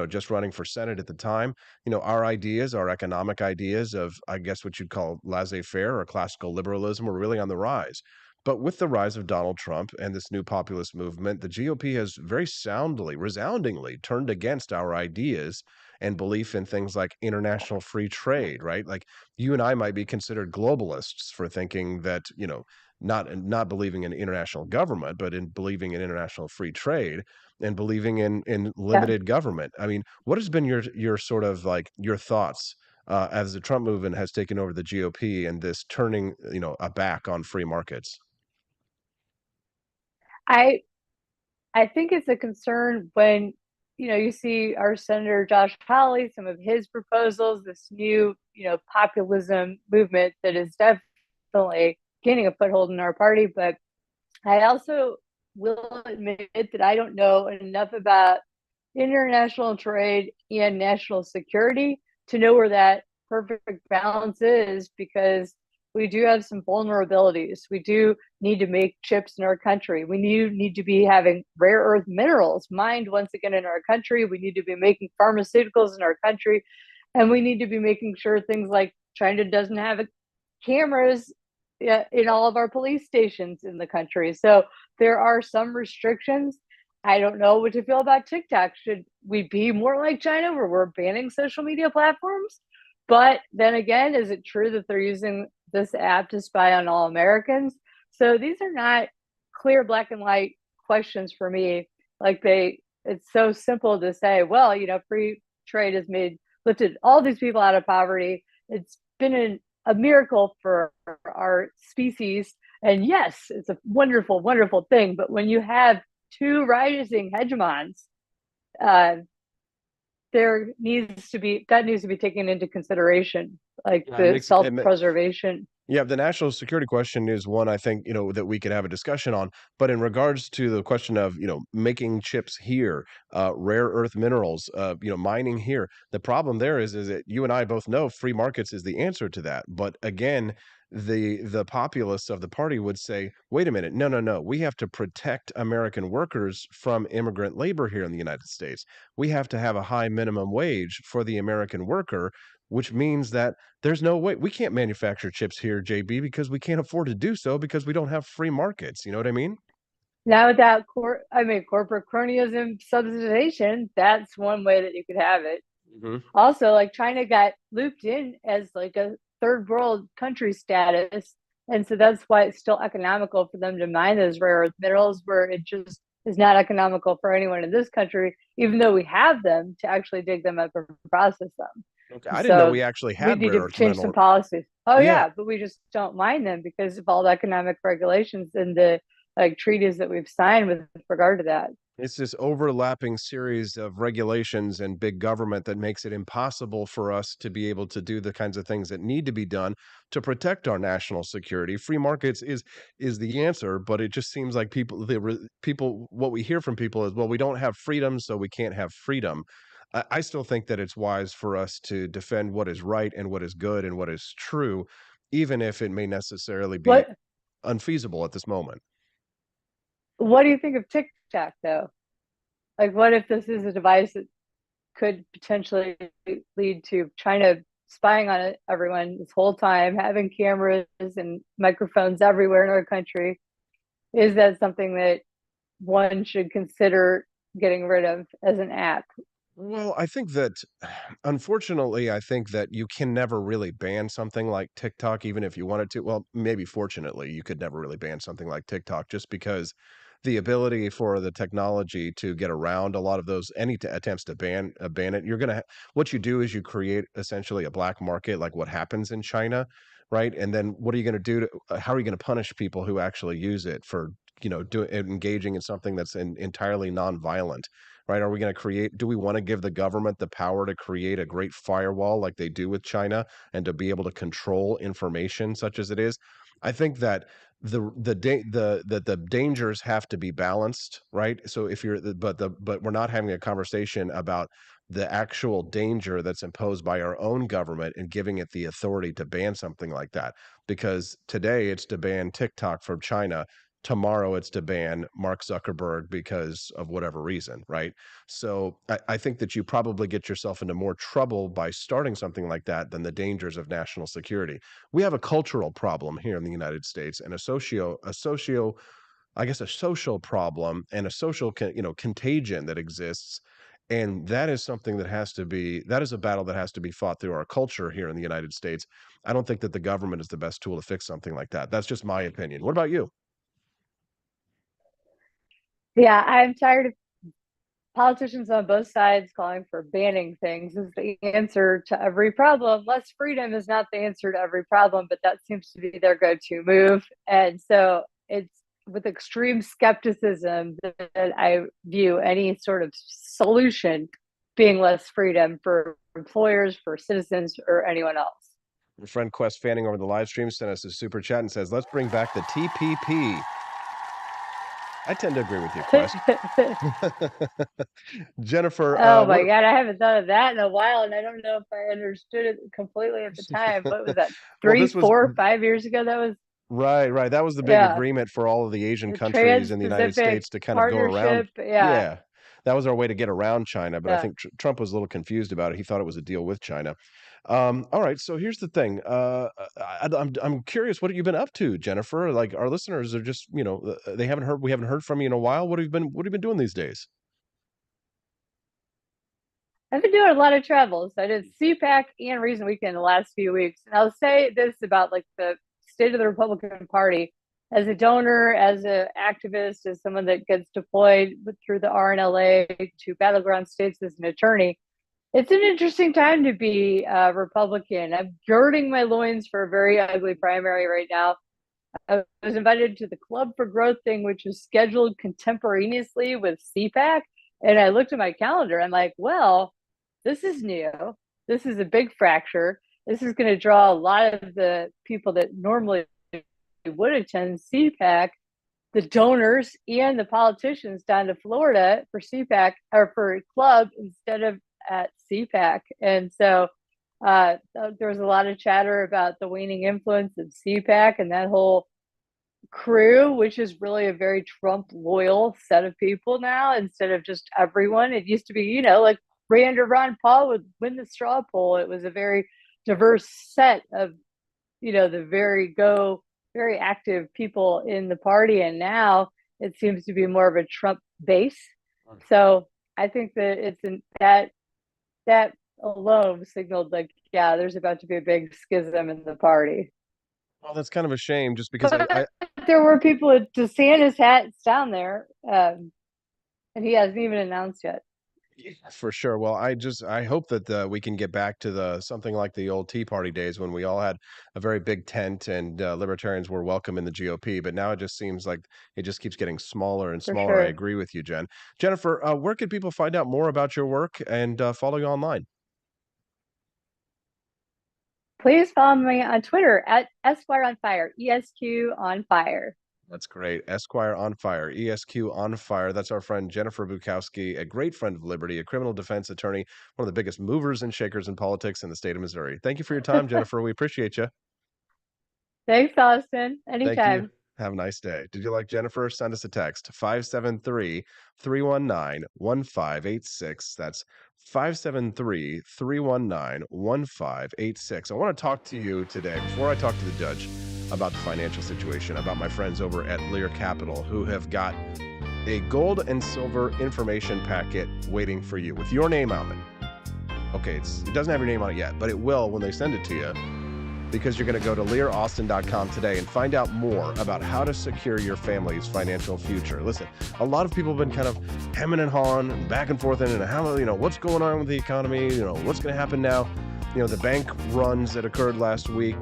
just running for Senate at the time, our ideas, our economic ideas of, I guess what you'd call laissez-faire or classical liberalism were really on the rise. But with the rise of Donald Trump and this new populist movement, the GOP has very soundly, resoundingly turned against our ideas and belief in things like international free trade, right? Like you and I might be considered globalists for thinking that, not believing in international government, but in believing in international free trade and believing in Yeah. limited government. I mean, what has been your sort of like your thoughts as the Trump movement has taken over the GOP and this turning, a back on free markets? I I think it's a concern when you see our Senator Josh Hawley, some of his proposals, this new populism movement that is definitely gaining a foothold in our party. But I also will admit that I don't know enough about international trade and national security to know where that perfect balance is, because we do have some vulnerabilities. We do need to make chips in our country. We need to be having rare earth minerals mined once again in our country. We need to be making pharmaceuticals in our country. And we need to be making sure things like China doesn't have cameras in all of our police stations in the country. So there are some restrictions. I don't know what to feel about TikTok. Should we be more like China where we're banning social media platforms? But then again, is it true that they're using this app to spy on all Americans? So these are not clear black and white questions for me. It's so simple to say, well, free trade has lifted all these people out of poverty. It's been a miracle for our species. And yes, it's a wonderful, wonderful thing. But when you have two rising hegemons, that needs to be taken into consideration, like the self-preservation. Yeah, the national security question is one I think, that we could have a discussion on. But in regards to the question of, making chips here, rare earth minerals, mining here, the problem there is that you and I both know free markets is the answer to that. But again, the populists of the party would say, wait a minute, no, we have to protect American workers from immigrant labor here in the United States. We have to have a high minimum wage for the American worker, which means that there's no way we can't manufacture chips here, JB, because we can't afford to do so because we don't have free markets. You know what I mean? Now, without corporate cronyism subsidization, that's one way that you could have it. Mm-hmm. Also, like China got looped in as like a third world country status. And so that's why it's still economical for them to mine those rare earth minerals, where it just is not economical for anyone in this country, even though we have them to actually dig them up and process them. Okay, I didn't know we actually had we need rare to earth change some minerals. policies. Oh Yeah. yeah, but we just don't mine them because of all the economic regulations and the treaties that we've signed with regard to that. It's this overlapping series of regulations and big government that makes it impossible for us to be able to do the kinds of things that need to be done to protect our national security. Free markets is the answer, but it just seems like people what we hear from people is, well, we don't have freedom, so we can't have freedom. I still think that it's wise for us to defend what is right and what is good and what is true, even if it may necessarily be What unfeasible at this moment. What do you think of TikTok, though? Like, what if this is a device that could potentially lead to China spying on everyone this whole time, having cameras and microphones everywhere in our country? Is that something that one should consider getting rid of as an app? Well, I think that unfortunately, I think that you can never really ban something like TikTok, even if you wanted to. Well, maybe fortunately, you could never really ban something like TikTok just because the ability for the technology to get around a lot of those attempts to ban it, what you do is you create essentially a black market, like what happens in China, right? And then what are you going to do how are you going to punish people who actually use it for, engaging in something that's entirely nonviolent? Right? Are we going to do we want to give the government the power to create a great firewall like they do with China and to be able to control information such as it is? I think that the dangers have to be balanced, right? So if you're but we're not having a conversation about the actual danger that's imposed by our own government and giving it the authority to ban something like that. Because today it's to ban TikTok from China. Tomorrow it's to ban Mark Zuckerberg because of whatever reason, right? So I think that you probably get yourself into more trouble by starting something like that than the dangers of national security. We have a cultural problem here in the United States and a social problem and a social contagion that exists. And that is something that is a battle that has to be fought through our culture here in the United States. I don't think that the government is the best tool to fix something like that. That's just my opinion. What about you? Yeah, I'm tired of politicians on both sides calling for banning things as the answer to every problem. Less freedom is not the answer to every problem, but that seems to be their go-to move. And so it's with extreme skepticism that I view any sort of solution being less freedom for employers, for citizens, or anyone else. Your friend Quest Fanning over the live stream sent us a super chat and says, let's bring back the TPP. I tend to agree with you, Quest. Jennifer. Oh my God, I haven't thought of that in a while, and I don't know if I understood it completely at the time. What was that? 4, 5 years ago? That was right. That was the big agreement for all of the Asian countries in the United States to kind of go around. Yeah. That was our way to get around China, but I think Trump was a little confused about it. He thought it was a deal with China. All right, so here's the thing. I'm curious, what have you been up to, Jennifer? Like, our listeners are just, we haven't heard from you in a while. What have you been doing these days? I've been doing a lot of travels. I did CPAC and Reason Weekend the last few weeks. And I'll say this about like the state of the Republican Party. As a donor, as an activist, as someone that gets deployed through the RNLA to battleground states as an attorney, it's an interesting time to be a Republican. I'm girding my loins for a very ugly primary right now. I was invited to the Club for Growth thing, which was scheduled contemporaneously with CPAC. And I looked at my calendar. I'm like, well, this is new. This is a big fracture. This is going to draw a lot of the people that normally would attend CPAC, the donors and the politicians down to Florida for CPAC or for Club instead of at CPAC. And so there was a lot of chatter about the waning influence of CPAC and that whole crew, which is really a very Trump loyal set of people now instead of just everyone. It used to be, like Rand or Ron Paul would win the straw poll. It was a very diverse set of, the very active people in the party. And now it seems to be more of a Trump base. So I think that that alone signaled like, yeah, there's about to be a big schism in the party. Well, that's kind of a shame just because there were people at DeSantis hats down there, and he hasn't even announced yet. For sure. Well, I hope that we can get back to something like the old Tea Party days when we all had a very big tent and libertarians were welcome in the GOP. But now it just seems like it just keeps getting smaller and smaller. Sure. I agree with you, Jen. Jennifer, where can people find out more about your work and follow you online? Please follow me on Twitter at Esquire on Fire, ESQ on Fire. That's great. Esquire on Fire, ESQ on Fire. That's our friend Jennifer Bukowski, a great friend of liberty, a criminal defense attorney, one of the biggest movers and shakers in politics in the state of Missouri. Thank you for your time, Jennifer. We appreciate you. Thanks, Austin. Anytime. Thank you. Have a nice day. Did you like Jennifer? Send us a text, 573-319-1586. That's 573-319-1586. I want to talk to you today, before I talk to the judge, about the financial situation, about my friends over at Lear Capital who have got a gold and silver information packet waiting for you with your name on it. Okay, it doesn't have your name on it yet, but it will when they send it to you, because you're going to go to learaustin.com today and find out more about how to secure your family's financial future. Listen, a lot of people have been kind of hemming and hawing and back and forth and how, what's going on with the economy, what's going to happen now. The bank runs that occurred last week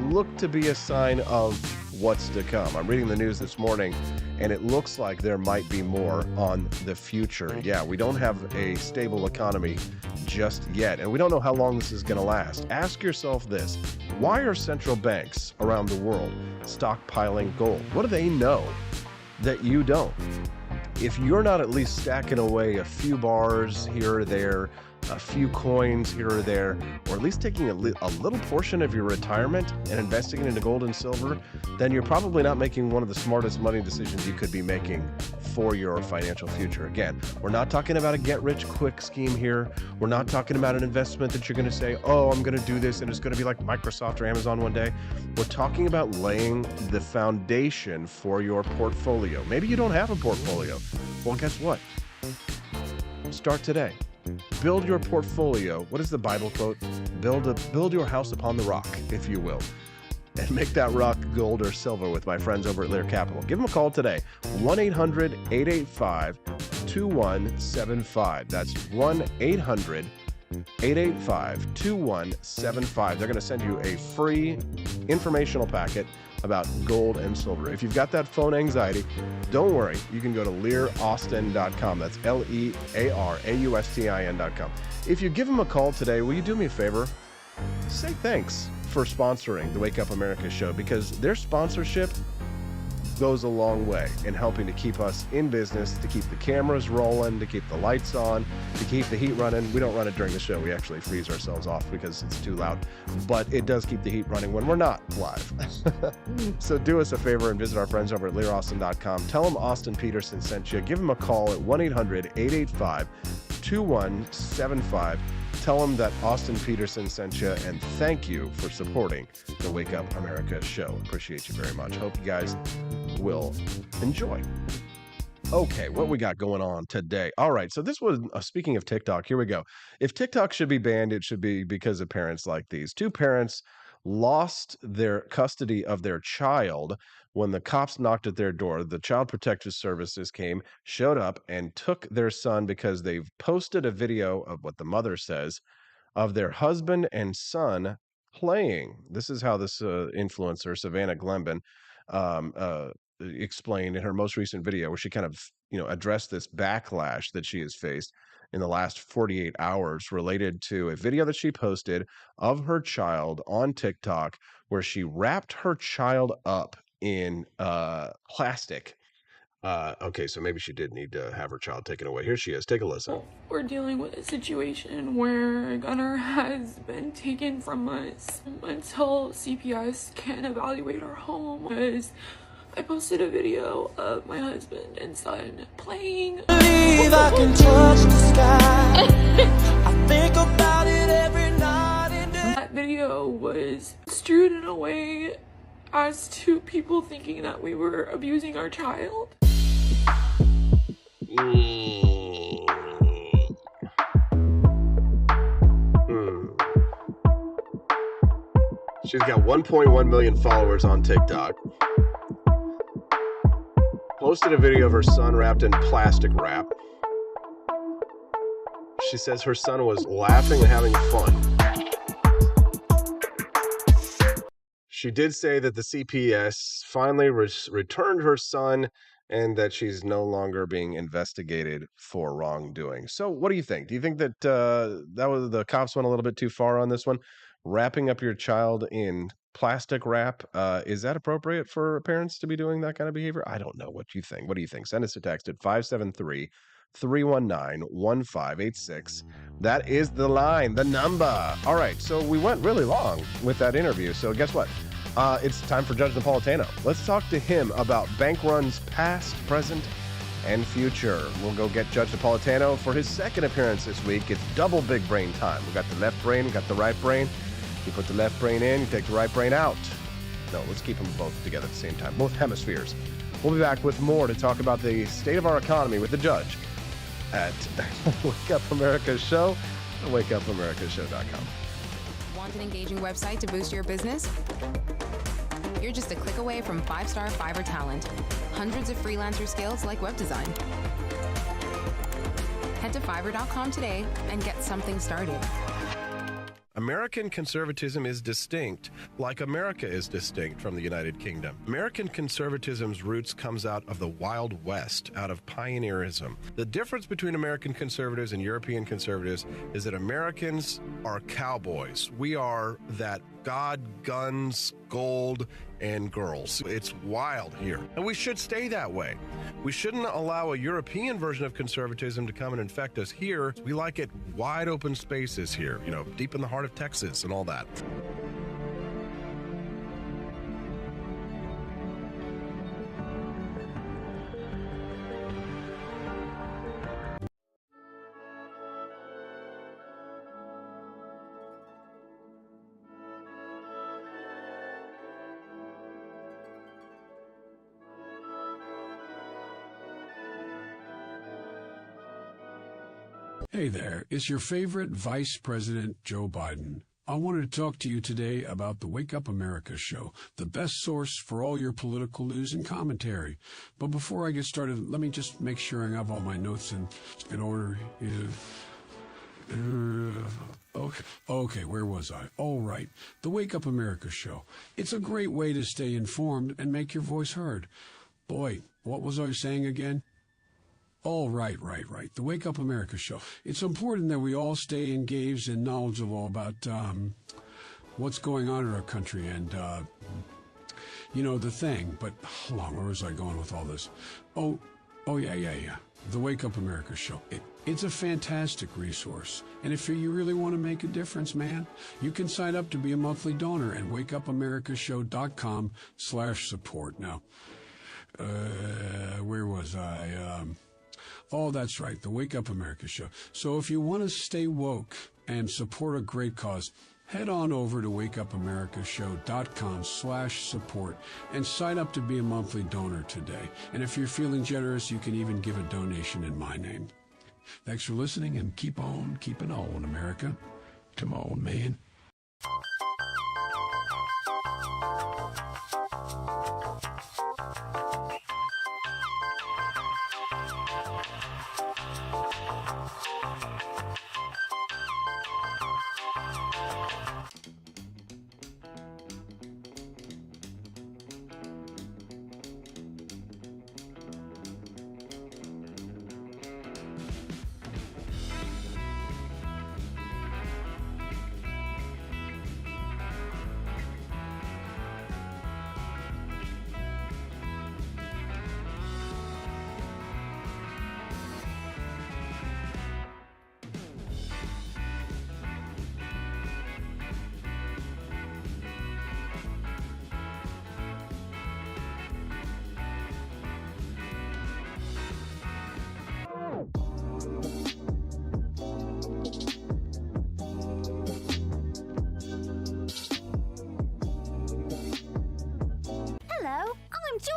look to be a sign of what's to come. I'm reading the news this morning, and it looks like there might be more on the future. Yeah, we don't have a stable economy just yet, and we don't know how long this is going to last. Ask yourself this: why are central banks around the world stockpiling gold? What do they know that you don't? If you're not at least stacking away a few bars here or there, a few coins here or there, or at least taking a little portion of your retirement and investing it into gold and silver, then you're probably not making one of the smartest money decisions you could be making for your financial future. Again, we're not talking about a get-rich-quick scheme here. We're not talking about an investment that you're going to say, oh, I'm going to do this and it's going to be like Microsoft or Amazon one day. We're talking about laying the foundation for your portfolio. Maybe you don't have a portfolio. Well, guess what? Start today. Build your portfolio. What is the Bible quote? Build your house upon the rock, if you will, and make that rock gold or silver with my friends over at Lear Capital. Give them a call today. 1-800-885-2175. That's 1-800-885-2175. They're going to send you a free informational packet about gold and silver. If you've got that phone anxiety, don't worry. You can go to learaustin.com. That's LearAustin.com. If you give them a call today, will you do me a favor? Say thanks for sponsoring the Wake Up America show, because their sponsorship goes a long way in helping to keep us in business, to keep the cameras rolling, to keep the lights on, to keep the heat running. We don't run it during the show. We actually freeze ourselves off because it's too loud, but it does keep the heat running when we're not live. So do us a favor and visit our friends over at LearAustin.com. Tell them Austin Peterson sent you. Give them a call at 1-800-885-2175. Tell them that Austin Peterson sent you, and thank you for supporting the Wake Up America show. Appreciate you very much. Hope you guys will enjoy. Okay, what we got going on today? All right, so this was, speaking of TikTok, here we go. If TikTok should be banned, it should be because of parents like these. Two parents lost their custody of their child when the cops knocked at their door. The Child Protective Services came, showed up, and took their son because they've posted a video of what the mother says of their husband and son playing. This is how this influencer, Savannah Glenben, explained in her most recent video, where she kind of, addressed this backlash that she has faced in the last 48 hours related to a video that she posted of her child on TikTok, where she wrapped her child up in plastic. Okay, so maybe she did need to have her child taken away. Here she is. Take a listen. We're dealing with a situation where Gunnar has been taken from us until CPS can evaluate our home. Because I posted a video of my husband and son playing. Believe I can touch the sky. I think about it every night and day. That video was construed in a way as to people thinking that we were abusing our child. She's got 1.1 million followers on TikTok. Posted a video of her son wrapped in plastic wrap. She says her son was laughing and having fun. She did say that the CPS finally returned her son and that she's no longer being investigated for wrongdoing. So what do you think? Do you think that the cops went a little bit too far on this one? Wrapping up your child in plastic wrap, is that appropriate for parents to be doing that kind of behavior? I don't know. What you think? What do you think? Send us a text at 573-319-1586. That is the line, the number. All right, so we went really long with that interview. So guess what? It's time for Judge Napolitano. Let's talk to him about bank runs past, present, and future. We'll go get Judge Napolitano for his second appearance this week. It's double big brain time. We got the left brain, we got the right brain. You put the left brain in, you take the right brain out. No, let's keep them both together at the same time, both hemispheres. We'll be back with more to talk about the state of our economy with the judge at Wake Up America Show, at wakeupamericashow.com. Want an engaging website to boost your business? You're just a click away from 5-star Fiverr talent. Hundreds of freelancer skills like web design. Head to Fiverr.com today and get something started. American conservatism is distinct, like America is distinct from the United Kingdom. American conservatism's roots comes out of the Wild West, out of pioneerism. The difference between American conservatives and European conservatives is that Americans are cowboys. We are that God, guns, gold, and girls. It's wild here, and we should stay that way. We shouldn't allow a European version of conservatism to come and infect us here. We like it wide open spaces here, deep in the heart of Texas and all that. Hey there, it's your favorite Vice President Joe Biden. I wanted to talk to you today about the Wake Up America show, the best source for all your political news and commentary. But before I get started, let me just make sure I have all my notes in order. Okay, where was I? All right, the Wake Up America show. It's a great way to stay informed and make your voice heard. Boy, what was I saying again? Oh, right. The Wake Up America show. It's important that we all stay engaged and knowledgeable about what's going on in our country and, the thing. But hold on, where was I going with all this? Oh, yeah. The Wake Up America show. It's a fantastic resource. And if you really want to make a difference, man, you can sign up to be a monthly donor at wakeupAmericaShow.com/support. Now, where was I? Oh, that's right, the Wake Up America show. So if you want to stay woke and support a great cause, head on over to wakeupAmericaShow.com/support and sign up to be a monthly donor today. And if you're feeling generous, you can even give a donation in my name. Thanks for listening, and keep on keeping on, America. Come on, man.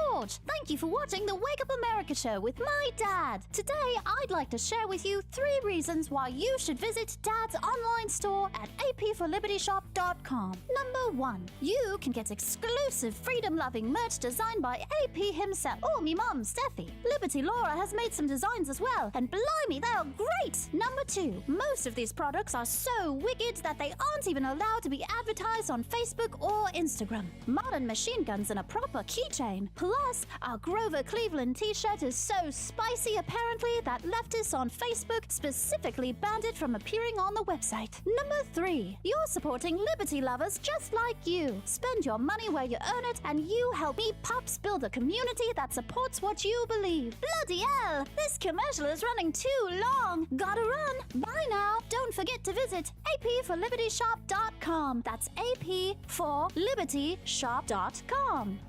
George. Thank you for watching the Wake Up America show with my dad. Today, I'd like to share with you 3 reasons why you should visit Dad's online store at apforlibertyshop.com. Number 1, you can get exclusive freedom-loving merch designed by AP himself or me mum, Steffi. Liberty Laura has made some designs as well, and blimey, they are great. Number 2, most of these products are so wicked that they aren't even allowed to be advertised on Facebook or Instagram. Modern machine guns and a proper keychain. Plus, our Grover Cleveland t-shirt is so spicy apparently that leftists on Facebook specifically banned it from appearing on the website. Number 3, you're supporting liberty lovers just like you. Spend your money where you earn it, and you help me pups build a community that supports what you believe. Bloody hell, this commercial is running too long. Gotta run. Bye now. Don't forget to visit apforlibertyshop.com. That's apforlibertyshop.com.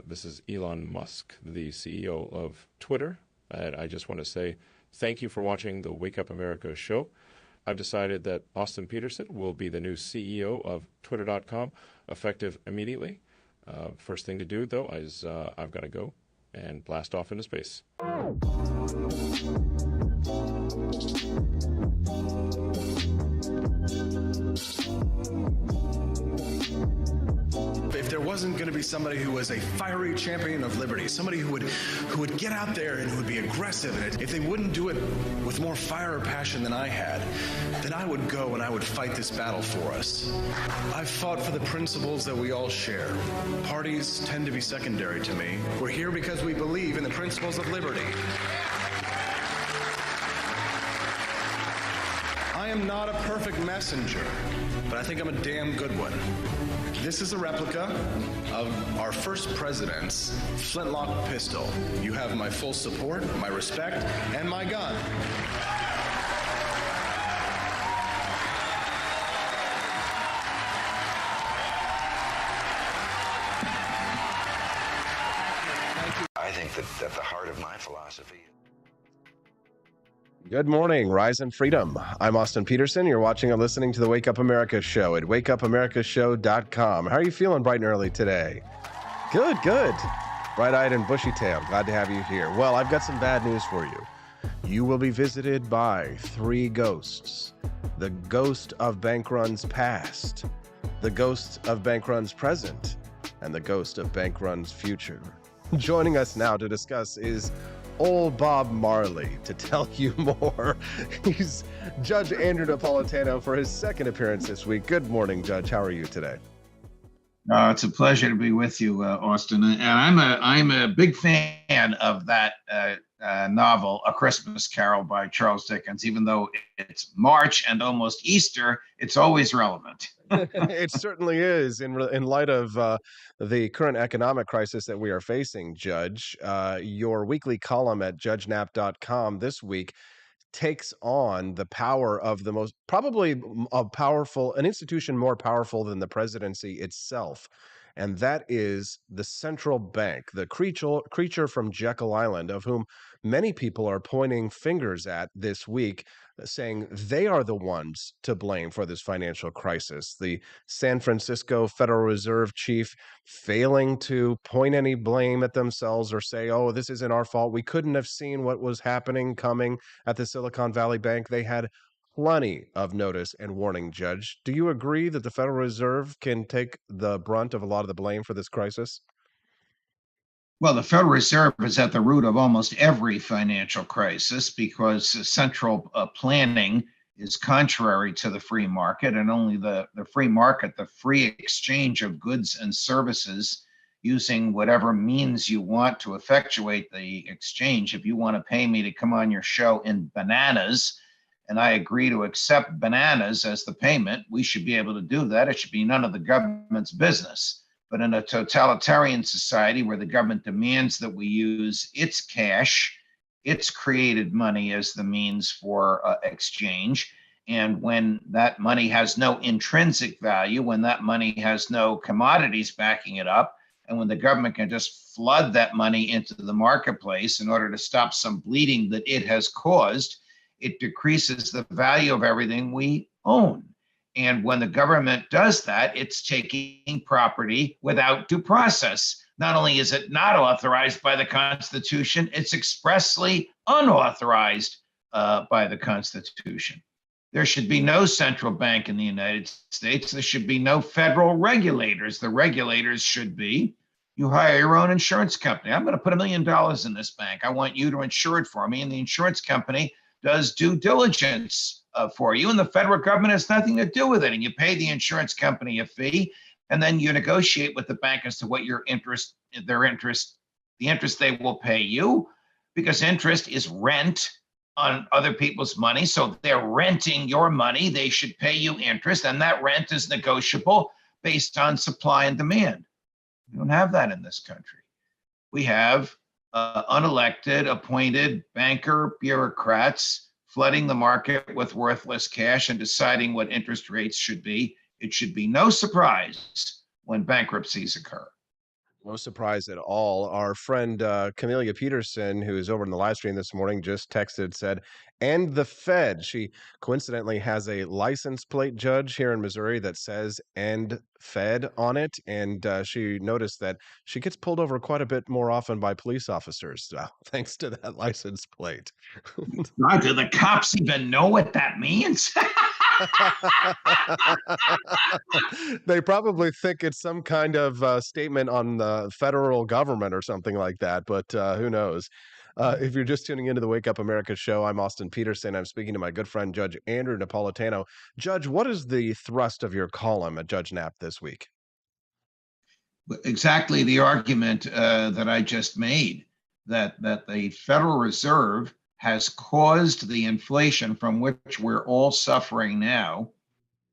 This is Elon Musk, the CEO of Twitter, and I just want to say thank you for watching the Wake Up America show. I've decided that Austin Peterson will be the new CEO of Twitter.com, effective immediately. First thing to do, though, is I've got to go and blast off into space. If there wasn't going to be somebody who was a fiery champion of liberty, somebody who would get out there and who would be aggressive, and if they wouldn't do it with more fire or passion than I had, then I would go and I would fight this battle for us. I've fought for the principles that we all share. Parties tend to be secondary to me. We're here because we believe in the principles of liberty. I am not a perfect messenger, but I think I'm a damn good one. This is a replica of our first president's flintlock pistol. You have my full support, my respect, and my gun. I think that at the heart of my philosophy. Good morning, Rise and Freedom. I'm Austin Peterson. You're watching and listening to the Wake Up America show at wakeupAmericaShow.com. How are you feeling bright and early today? Good, good. Bright-eyed and bushy-tailed. Glad to have you here. Well, I've got some bad news for you. You will be visited by 3 ghosts. The ghost of bank runs past, the ghost of bank runs present, and the ghost of bank runs future. Joining us now to discuss is old Bob Marley. To tell you more, he's Judge Andrew Napolitano for his second appearance this week. Good morning, Judge. How are you today? It's a pleasure to be with you, Austin. And I'm a big fan of that novel, A Christmas Carol by Charles Dickens. Even though it's March and almost Easter, it's always relevant. It certainly is in light of the current economic crisis that we are facing, Judge. Your weekly column at judgenap.com this week takes on the power of the most probably a powerful, an institution more powerful than the presidency itself. And that is the central bank, the creature from Jekyll Island, of whom many people are pointing fingers at this week, saying they are the ones to blame for this financial crisis. The San Francisco Federal Reserve chief failing to point any blame at themselves or say, oh, this isn't our fault. We couldn't have seen what was happening coming at the Silicon Valley Bank. They had plenty of notice and warning, Judge. Do you agree that the Federal Reserve can take the brunt of a lot of the blame for this crisis? Well, the Federal Reserve is at the root of almost every financial crisis because central planning is contrary to the free market, and only the free market, the free exchange of goods and services using whatever means you want to effectuate the exchange. If you want to pay me to come on your show in bananas, and I agree to accept bananas as the payment, we should be able to do that. It should be none of the government's business. But in a totalitarian society where the government demands that we use its cash, its created money as the means for exchange, and when that money has no intrinsic value, when that money has no commodities backing it up, and when the government can just flood that money into the marketplace in order to stop some bleeding that it has caused, it decreases the value of everything we own. And when the government does that, it's taking property without due process. Not only is it not authorized by the Constitution, it's expressly unauthorized by the Constitution. There should be no central bank in the United States. There should be no federal regulators. The regulators should be, you hire your own insurance company. I'm going to put $1 million in this bank. I want you to insure it for me. And the insurance company does due diligence for you, and the federal government has nothing to do with it. And you pay the insurance company a fee, and then you negotiate with the bank as to what the interest they will pay you, because interest is rent on other people's money. So they're renting your money. They should pay you interest, and that rent is negotiable based on supply and demand. We don't have that in this country. We have unelected, appointed banker bureaucrats flooding the market with worthless cash and deciding what interest rates should be. It should be no surprise when bankruptcies occur. No surprise at all. Our friend Camelia Peterson, who is over in the live stream this morning, just texted, said, and the Fed. She coincidentally has a license plate, Judge, here in Missouri that says and Fed on it. And she noticed that she gets pulled over quite a bit more often by police officers, thanks to that license plate. God, do the cops even know what that means? They probably think it's some kind of statement on the federal government or something like that, but who knows? If you're just tuning into the Wake Up America show, I'm Austin Peterson. I'm speaking to my good friend, Judge Andrew Napolitano. Judge, what is the thrust of your column at Judge Knapp this week? Exactly the argument that I just made, that the Federal Reserve has caused the inflation from which we're all suffering now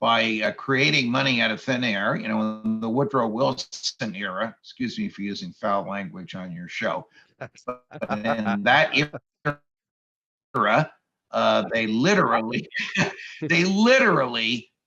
by creating money out of thin air. You know, in the Woodrow Wilson era, excuse me for using foul language on your show, but in that era, they literally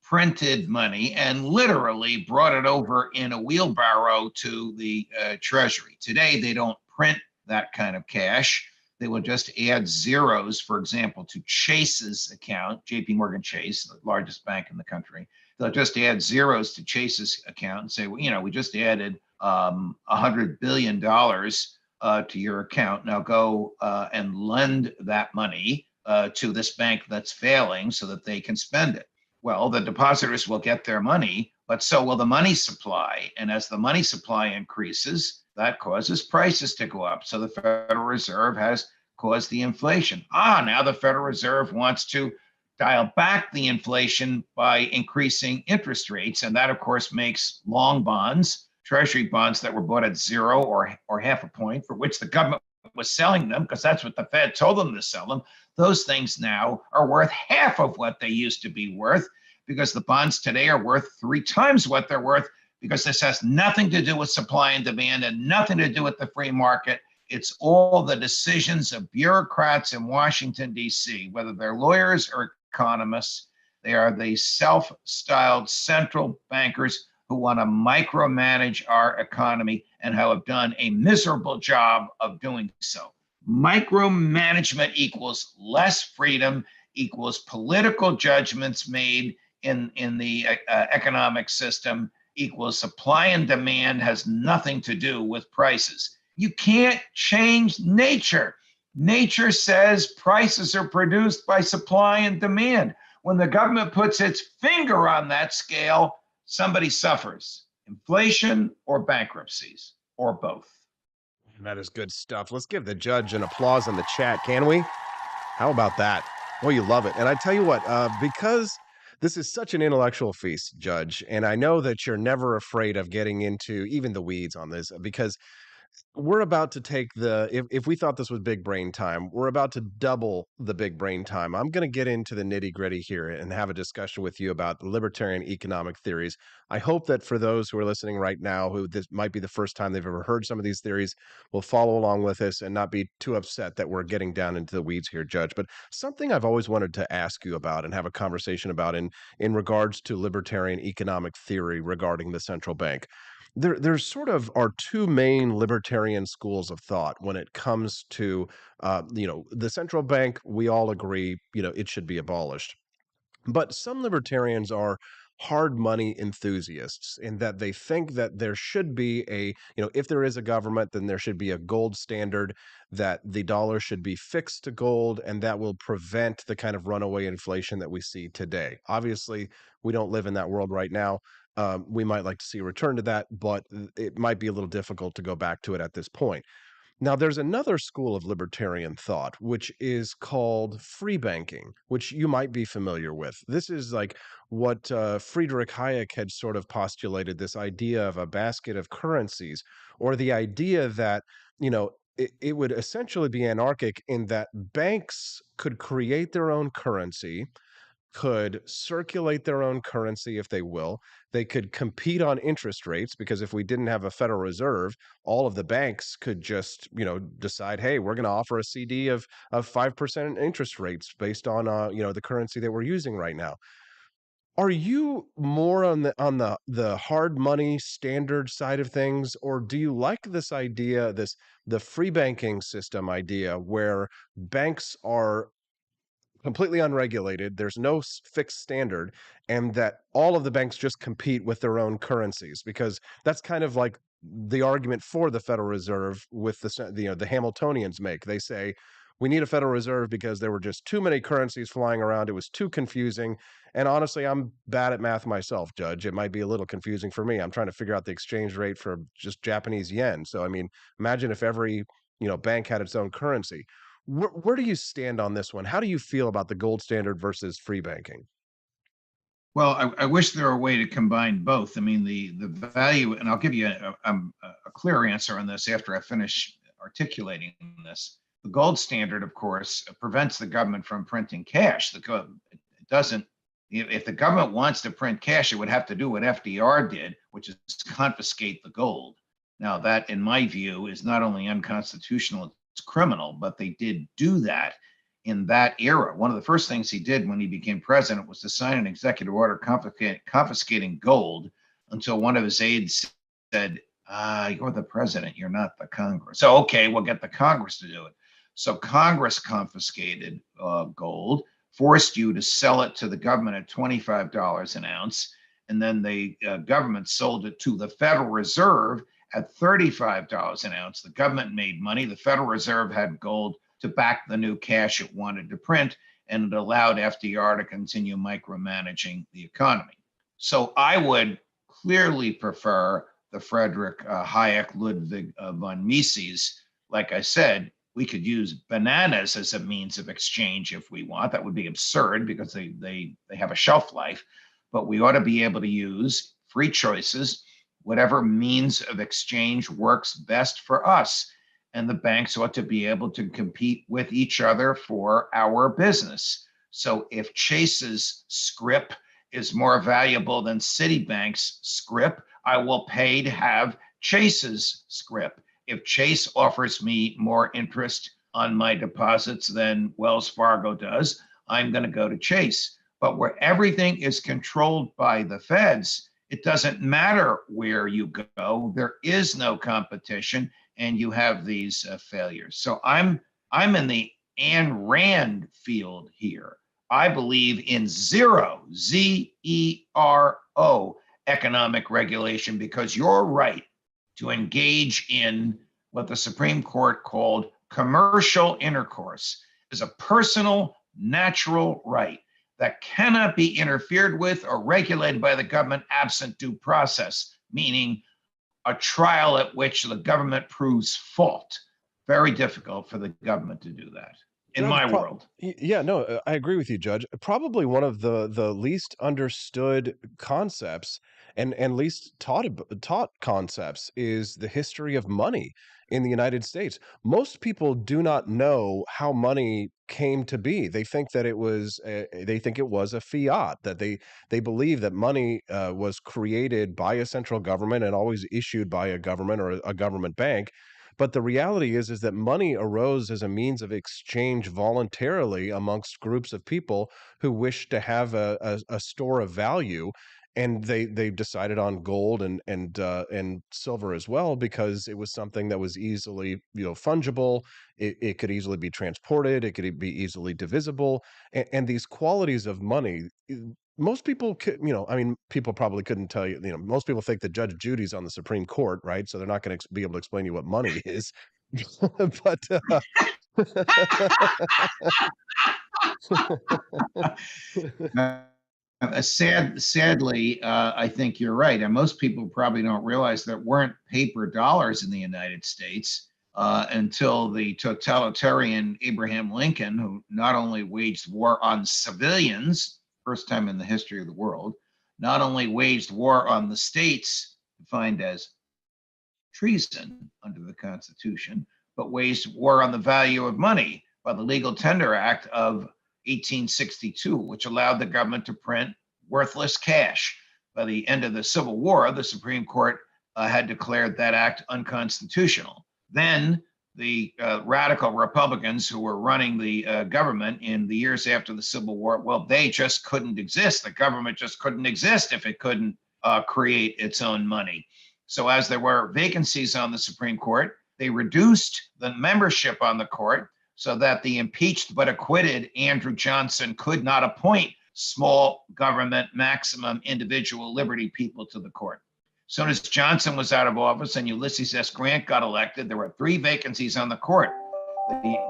printed money and literally brought it over in a wheelbarrow to the Treasury. Today, they don't print that kind of cash. They will just add zeros, for example, to Chase's account, JP Morgan Chase, the largest bank in the country. They'll just add zeros to Chase's account and say, well, you know, we just added $100 billion to your account. Now go and lend that money to this bank that's failing so that they can spend it. Well, the depositors will get their money, but so will the money supply. And as the money supply increases, that causes prices to go up. So the Federal Reserve has caused the inflation. Now the Federal Reserve wants to dial back the inflation by increasing interest rates. And that, of course, makes long bonds, Treasury bonds that were bought at 0 or half a point, for which the government was selling them, because that's what the Fed told them to sell them. Those things now are worth half of what they used to be worth, because the bonds today are worth 3 times what they're worth, because this has nothing to do with supply and demand and nothing to do with the free market. It's all the decisions of bureaucrats in Washington, D.C., whether they're lawyers or economists. They are the self-styled central bankers who want to micromanage our economy and have done a miserable job of doing so. Micromanagement equals less freedom, equals political judgments made in the economic system, equals supply and demand, has nothing to do with prices. You can't change nature. Nature says prices are produced by supply and demand. When the government puts its finger on that scale, somebody suffers. Inflation or bankruptcies, or both. That is good stuff. Let's give the judge an applause in the chat, can we? How about that? Oh, you love it. And I tell you what, because this is such an intellectual feast, Judge, and I know that you're never afraid of getting into even the weeds on this, because we're about to take if we thought this was big brain time, we're about to double the big brain time. I'm going to get into the nitty gritty here and have a discussion with you about libertarian economic theories. I hope that for those who are listening right now, who this might be the first time they've ever heard some of these theories, will follow along with us and not be too upset that we're getting down into the weeds here, Judge. But something I've always wanted to ask you about and have a conversation about in regards to libertarian economic theory regarding the central bank. There's sort of are two main libertarian schools of thought when it comes to, the central bank. We all agree, it should be abolished. But some libertarians are hard money enthusiasts in that they think that there should be if there is a government, then there should be a gold standard, that the dollar should be fixed to gold, and that will prevent the kind of runaway inflation that we see today. Obviously, we don't live in that world right now. We might like to see a return to that, but it might be a little difficult to go back to it at this point. Now, there's another school of libertarian thought, which is called free banking, which you might be familiar with. This is like what Friedrich Hayek had sort of postulated, this idea of a basket of currencies, or the idea that, it would essentially be anarchic in that banks could create their own currency, could circulate their own currency if they will. They could compete on interest rates, because if we didn't have a Federal Reserve, all of the banks could just, decide, hey, we're going to offer a CD of 5% interest rates based on, the currency that we're using right now. Are you more on the hard money standard side of things, or do you like this idea, the free banking system idea, where banks are completely unregulated, there's no fixed standard, and that all of the banks just compete with their own currencies? Because that's kind of like the argument for the Federal Reserve with the Hamiltonians make. They say we need a Federal Reserve because there were just too many currencies flying around. It was too confusing. And honestly, I'm bad at math myself, Judge. It might be a little confusing for me. I'm trying to figure out the exchange rate for just Japanese yen. So I mean, imagine if every bank had its own currency. Where do you stand on this one? How do you feel about the gold standard versus free banking? Well, I wish there were a way to combine both. I mean, the value, and I'll give you a clear answer on this after I finish articulating this. The gold standard, of course, prevents the government from printing cash. It doesn't. If the government wants to print cash, it would have to do what FDR did, which is confiscate the gold. Now, that, in my view, is not only unconstitutional, it's criminal, but they did do that in that era. One of the first things he did when he became president was to sign an executive order confiscating gold until one of his aides said, you're the president, you're not the Congress. So, okay, we'll get the Congress to do it. So Congress confiscated gold, forced you to sell it to the government at $25 an ounce, and then the government sold it to the Federal Reserve at $35 an ounce. The government made money. The Federal Reserve had gold to back the new cash it wanted to print, and it allowed FDR to continue micromanaging the economy. So I would clearly prefer the Friedrich Hayek Ludwig von Mises. Like I said, we could use bananas as a means of exchange if we want. That would be absurd because they have a shelf life, but we ought to be able to use free choices, whatever means of exchange works best for us. And the banks ought to be able to compete with each other for our business. So if Chase's scrip is more valuable than Citibank's scrip, I will pay to have Chase's scrip. If Chase offers me more interest on my deposits than Wells Fargo does, I'm going to go to Chase. But where everything is controlled by the feds, it doesn't matter where you go. There is no competition, and you have these failures. So I'm in the Ayn Rand field here. I believe in zero, Z-E-R-O, economic regulation, because you're right to engage in what the Supreme Court called commercial intercourse is a personal, natural right that cannot be interfered with or regulated by the government absent due process, meaning a trial at which the government proves fault. Very difficult for the government to do that in my world. Yeah, no, I agree with you, Judge. Probably one of the least understood concepts and least taught concepts is the history of money in the United States. Most people do not know how money came to be. They think that it was a fiat, that they believe that money was created by a central government and always issued by a government or a government bank. But the reality is that money arose as a means of exchange voluntarily amongst groups of people who wished to have a store of value, and they decided on gold and silver as well because it was something that was easily fungible. It could easily be transported. It could be easily divisible, and these qualities of money. Most people could, I mean, people probably couldn't tell you, most people think that Judge Judy's on the Supreme Court, right? So they're not going to be able to explain to you what money is. But sadly, I think you're right. And most people probably don't realize there weren't paper dollars in the United States until the totalitarian Abraham Lincoln, who not only waged war on civilians, first time in the history of the world, not only waged war on the states, defined as treason under the Constitution, but waged war on the value of money by the Legal Tender Act of 1862, which allowed the government to print worthless cash. By the end of the Civil War, the Supreme Court had declared that act unconstitutional. Then the radical Republicans who were running the government in the years after the Civil War, well, they just couldn't exist. The government just couldn't exist if it couldn't create its own money. So as there were vacancies on the Supreme Court, they reduced the membership on the court so that the impeached but acquitted Andrew Johnson could not appoint small government maximum individual liberty people to the court. As soon as Johnson was out of office and Ulysses S. Grant got elected, there were 3 vacancies on the court.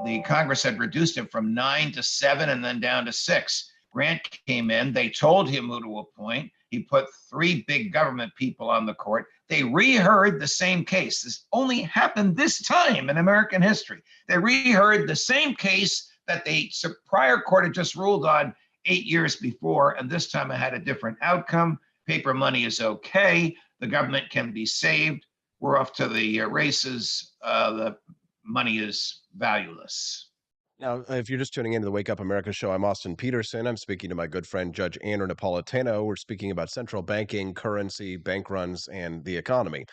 The Congress had reduced it from 9 to 7 and then down to 6. Grant came in, they told him who to appoint. He put 3 big government people on the court. They reheard the same case. This only happened this time in American history. They reheard the same case that the prior court had just ruled on 8 years before, and this time it had a different outcome. Paper money is okay. The government can be saved. We're off to the races. The money is valueless. Now, if you're just tuning into the Wake Up America show, I'm Austin Peterson. I'm speaking to my good friend, Judge Andrew Napolitano. We're speaking about central banking, currency, bank runs, and the economy.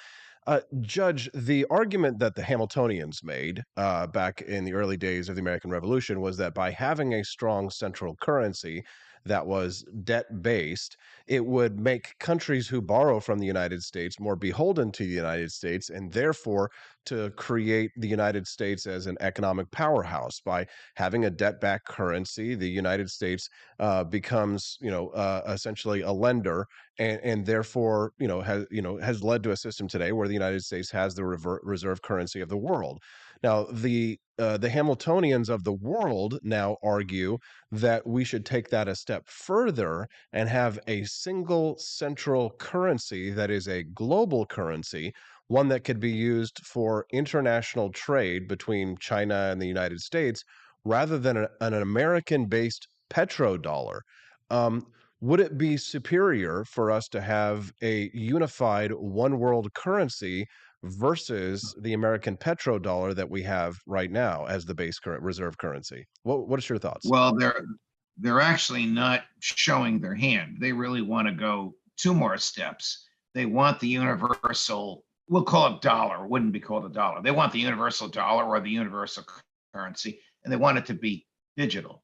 Judge, the argument that the Hamiltonians made back in the early days of the American Revolution was that by having a strong central currency that was debt-based, it would make countries who borrow from the United States more beholden to the United States, and therefore to create the United States as an economic powerhouse. By having a debt-backed currency, the United States becomes, essentially a lender, and therefore, has led to a system today where the United States has the reserve currency of the world. Now, the Hamiltonians of the world now argue that we should take that a step further and have a single central currency that is a global currency, one that could be used for international trade between China and the United States rather than an American-based petrodollar. Would it be superior for us to have a unified one world currency versus the American petrodollar that we have right now as the base current reserve currency? What is your thoughts? Well, they're actually not showing their hand. They really want to go 2 more steps. They want the universal, we'll call it dollar, it wouldn't be called a dollar. They want the universal dollar or the universal currency, and they want it to be digital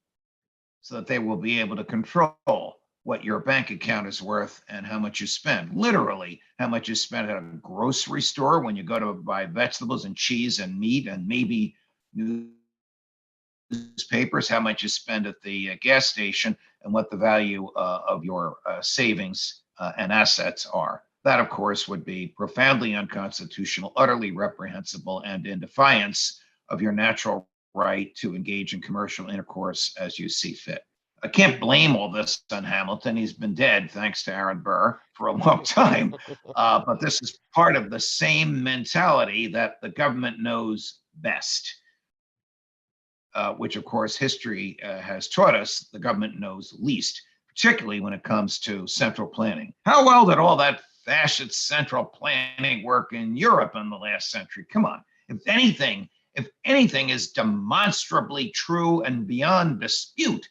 so that they will be able to control what your bank account is worth and how much you spend. Literally, how much you spend at a grocery store when you go to buy vegetables and cheese and meat and maybe newspapers, how much you spend at the gas station, and what the value of your savings and assets are. That, of course, would be profoundly unconstitutional, utterly reprehensible, and in defiance of your natural right to engage in commercial intercourse as you see fit. I can't blame all this on Hamilton. He's been dead, thanks to Aaron Burr, for a long time. But this is part of the same mentality that the government knows best, which, of course, history has taught us the government knows least, particularly when it comes to central planning. How well did all that fascist central planning work in Europe in the last century? Come on. If anything is demonstrably true and beyond dispute,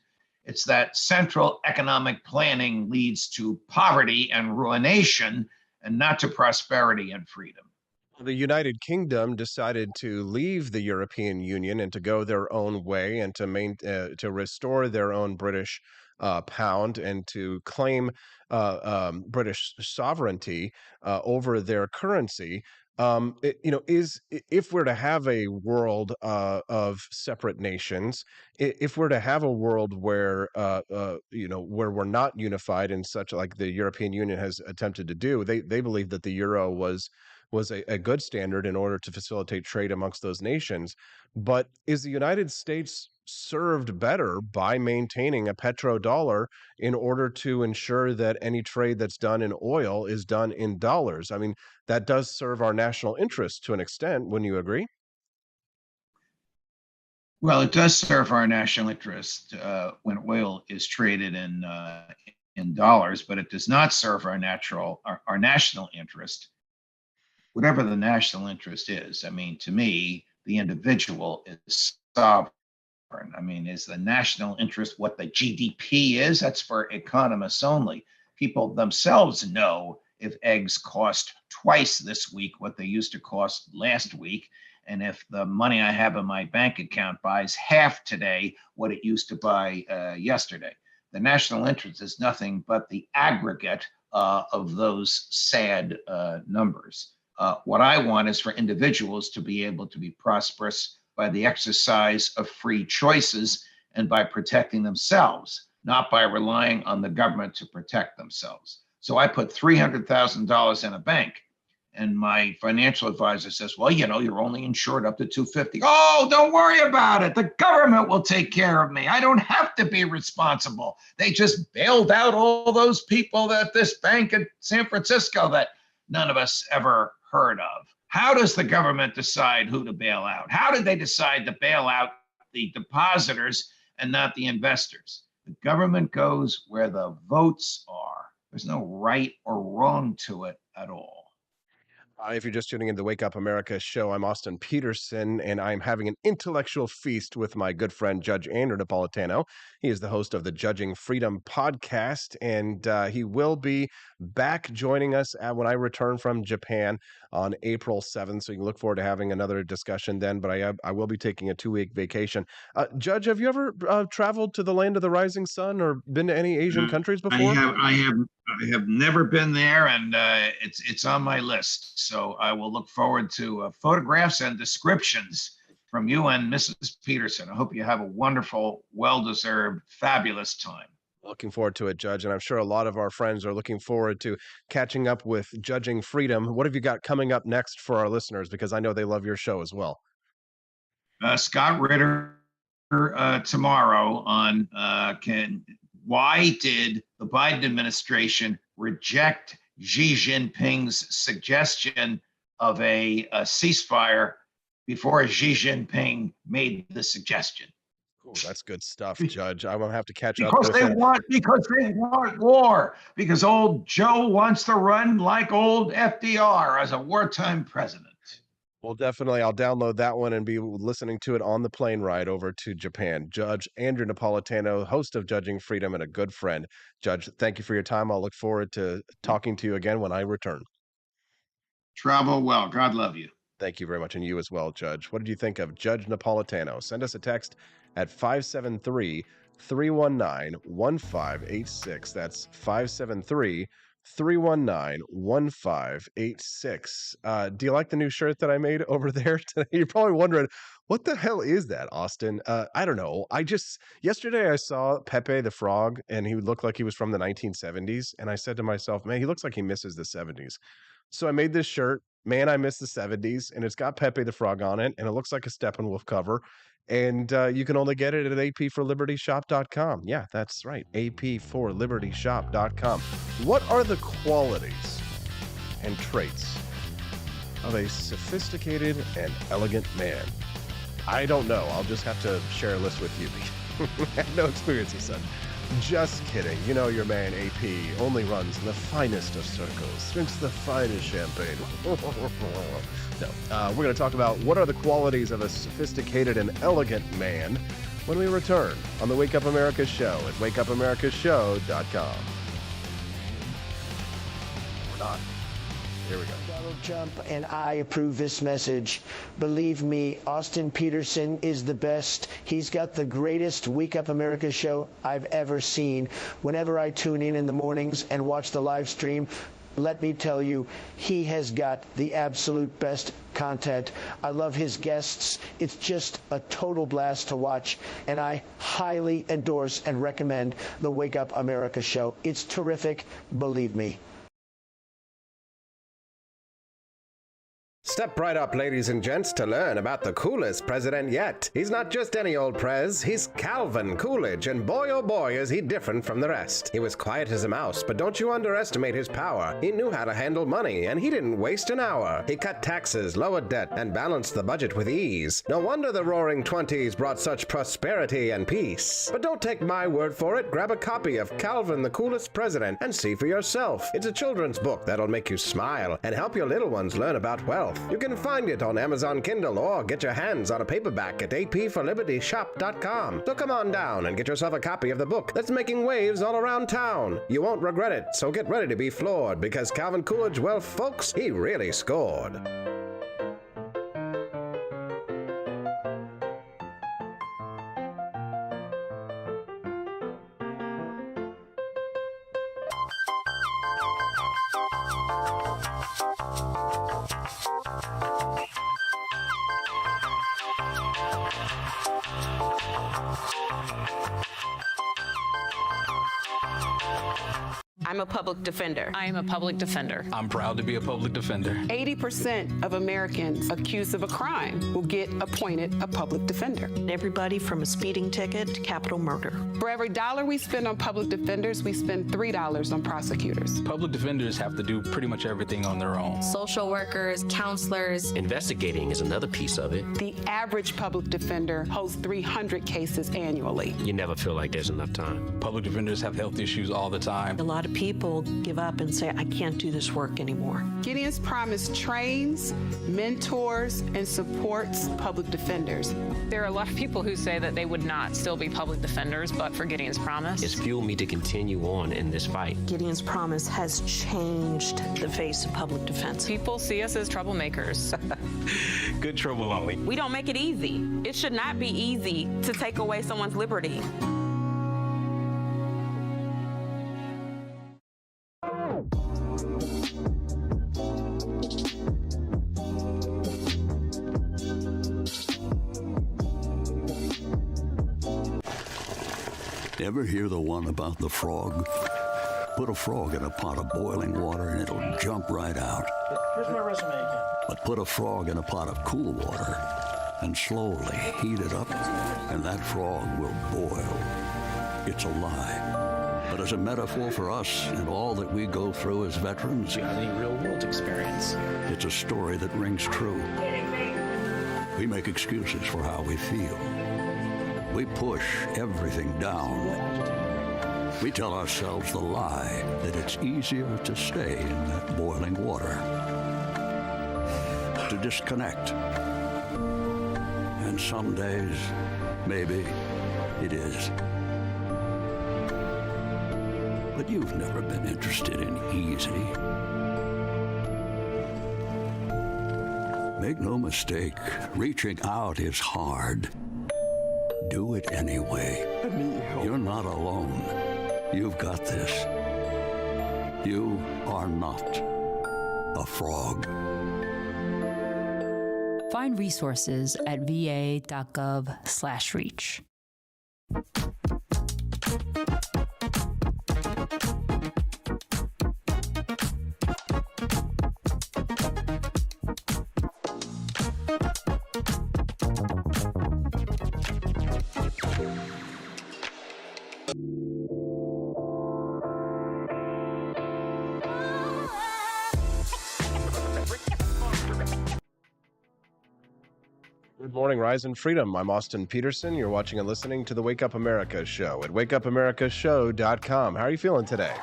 it's that central economic planning leads to poverty and ruination and not to prosperity and freedom. The United Kingdom decided to leave the European Union and to go their own way and to restore their own British pound and to claim British sovereignty over their currency. If we're to have a world of separate nations, if we're to have a world where where we're not unified in such like the European Union has attempted to do, they believe that the euro was a good standard in order to facilitate trade amongst those nations. But is the United States served better by maintaining a petrodollar in order to ensure that any trade that's done in oil is done in dollars? I mean, that does serve our national interest to an extent. Wouldn't you agree? Well, it does serve our national interest when oil is traded in dollars, but it does not serve our national interest, whatever the national interest is. I mean, to me, the individual is sovereign. I mean, is the national interest what the GDP is? That's for economists only. People themselves know if eggs cost twice this week what they used to cost last week, And if the money I have in my bank account buys half today what it used to buy yesterday, the national interest is nothing but the aggregate of those sad numbers. What I want is for individuals to be able to be prosperous by the exercise of free choices and by protecting themselves, not by relying on the government to protect themselves. So I put $300,000 in a bank, and my financial advisor says, well, you're only insured up to $250,000. Oh, don't worry about it. The government will take care of me. I don't have to be responsible. They just bailed out all those people at this bank in San Francisco that none of us ever heard of. How does the government decide who to bail out? How did they decide to bail out the depositors and not the investors? The government goes where the votes are. There's no right or wrong to it at all. If you're just tuning in to the Wake Up America show, I'm Austin Peterson, and I'm having an intellectual feast with my good friend, Judge Andrew Napolitano. He is the host of the Judging Freedom podcast, and he will be back joining us when I return from Japan on April 7th. So you can look forward to having another discussion then, but I will be taking a 2-week vacation. Judge, have you ever traveled to the land of the rising sun or been to any Asian countries before? I have never been there, and it's on my list. So I will look forward to photographs and descriptions from you and Mrs. Peterson. I hope you have a wonderful, well-deserved, fabulous time. Looking forward to it, Judge, and I'm sure a lot of our friends are looking forward to catching up with Judging Freedom. What have you got coming up next for our listeners? Because I know they love your show as well. Scott Ritter tomorrow on why did the Biden administration reject Xi Jinping's suggestion of a ceasefire before Xi Jinping made the suggestion? Cool, that's good stuff, Judge. I will have to catch up Because with they it. want war. Because old Joe wants to run like old FDR as a wartime president. Well, definitely. I'll download that one and be listening to it on the plane ride over to Japan. Judge Andrew Napolitano, host of Judging Freedom and a good friend. Judge, thank you for your time. I'll look forward to talking to you again when I return. Travel well. God love you. Thank you very much. And you as well, Judge. What did you think of Judge Napolitano? Send us a text at 573-319-1586. That's 573-319-1586. Do you like the new shirt that I made over there today? You're probably wondering, what the hell is that, Austin? I don't know. Yesterday I saw Pepe the Frog, and he looked like he was from the 1970s. And I said to myself, man, he looks like he misses the 70s. So I made this shirt, Man, I Miss the 70s, and it's got Pepe the Frog on it, and it looks like a Steppenwolf cover. And you can only get it at apforlibertyshop.com. Yeah, that's right, apforlibertyshop.com. What are the qualities and traits of a sophisticated and elegant man? I don't know. I'll just have to share a list with you. I have no experience, he said. Just kidding. You know your man AP only runs in the finest of circles, drinks the finest champagne. No, we're going to talk about what are the qualities of a sophisticated and elegant man when we return on the Wake Up America show at wakeupAmericaShow.com. We're not. Here we go. Donald Trump and I approve this message. Believe me, Austin Peterson is the best. He's got the greatest Wake Up America show I've ever seen. Whenever I tune in the mornings and watch the live stream, let me tell you, he has got the absolute best content. I love his guests. It's just a total blast to watch, and I highly endorse and recommend the Wake Up America show. It's terrific, believe me. Step right up, ladies and gents, to learn about the coolest president yet. He's not just any old prez, he's Calvin Coolidge, and boy oh boy is he different from the rest. He was quiet as a mouse, but don't you underestimate his power. He knew how to handle money, and he didn't waste an hour. He cut taxes, lowered debt, and balanced the budget with ease. No wonder the Roaring Twenties brought such prosperity and peace. But don't take my word for it. Grab a copy of Calvin the Coolest President and see for yourself. It's a children's book that'll make you smile and help your little ones learn about wealth. You can find it on Amazon Kindle or get your hands on a paperback at apforlibertyshop.com. So come on down and get yourself a copy of the book that's making waves all around town. You won't regret it, so get ready to be floored because Calvin Coolidge, well, folks, he really scored. I'm a public defender. I am a public defender. I'm proud to be a public defender. 80% of Americans accused of a crime will get appointed a public defender. Everybody from a speeding ticket to capital murder. For every dollar we spend on public defenders, we spend $3 on prosecutors. Public defenders have to do pretty much everything on their own. Social workers, counselors. Investigating is another piece of it. The average public defender holds 300 cases annually. You never feel like there's enough time. Public defenders have health issues all the time. A lot of people give up and say, I can't do this work anymore. Gideon's Promise trains, mentors, and supports public defenders. There are a lot of people who say that they would not still be public defenders, but for Gideon's Promise. It's fueled me to continue on in this fight. Gideon's Promise has changed the face of public defense. People see us as troublemakers. Good trouble only. We don't make it easy. It should not be easy to take away someone's liberty. Ever hear the one about the frog? Put a frog in a pot of boiling water and it'll jump right out. Here's my resume again. But put a frog in a pot of cool water and slowly heat it up, and that frog will boil. It's a lie. But as a metaphor for us and all that we go through as veterans, Do you have any real-world experience? it's a story that rings true. We make excuses for how we feel. We push everything down. We tell ourselves the lie that it's easier to stay in that boiling water, to disconnect. And some days, maybe it is. But you've never been interested in easy. Make no mistake, reaching out is hard. Do it anyway. You're not alone. You've got this. You are not a frog. Find resources at va.gov/reach. Good morning, Rise and Freedom. I'm Austin Peterson. You're watching and listening to the Wake Up America Show at wakeupAmericaShow.com. How are you feeling today?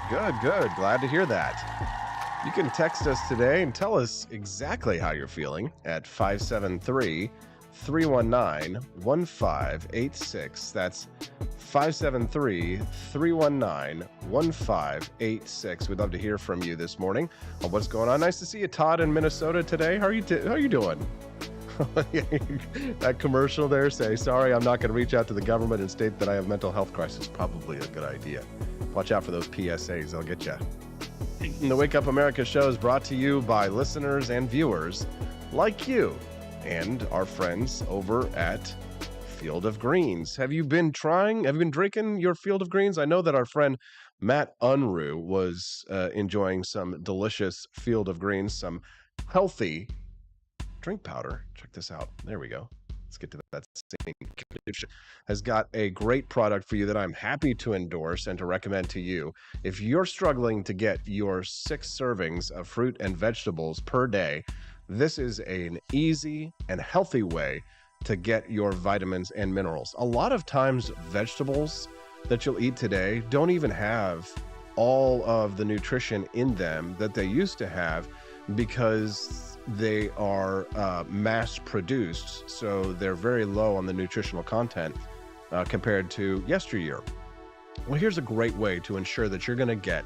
Good, good. Glad to hear that. You can text us today and tell us exactly how you're feeling at 573-319-1586. That's 573-319-1586. We'd love to hear from you this morning on what's going on. Nice to see you, Todd, in Minnesota today. How are you doing? That commercial there, say, sorry, I'm not going to reach out to the government and state that I have mental health crisis. Probably a good idea. Watch out for those PSAs. They'll get you. The Wake Up America Show is brought to you by listeners and viewers like you and our friends over at Field of Greens. Have you been drinking your Field of Greens? I know that our friend Matt Unruh was enjoying some delicious Field of Greens, some healthy drink powder. Check this out. There we go. Let's get to that same condition. Has got a great product for you that I'm happy to endorse and to recommend to you. If you're struggling to get your 6 servings of fruit and vegetables per day, this is an easy and healthy way to get your vitamins and minerals. A lot of times vegetables that you'll eat today don't even have all of the nutrition in them that they used to have because they are mass produced, so they're very low on the nutritional content compared to yesteryear. Well, here's a great way to ensure that you're going to get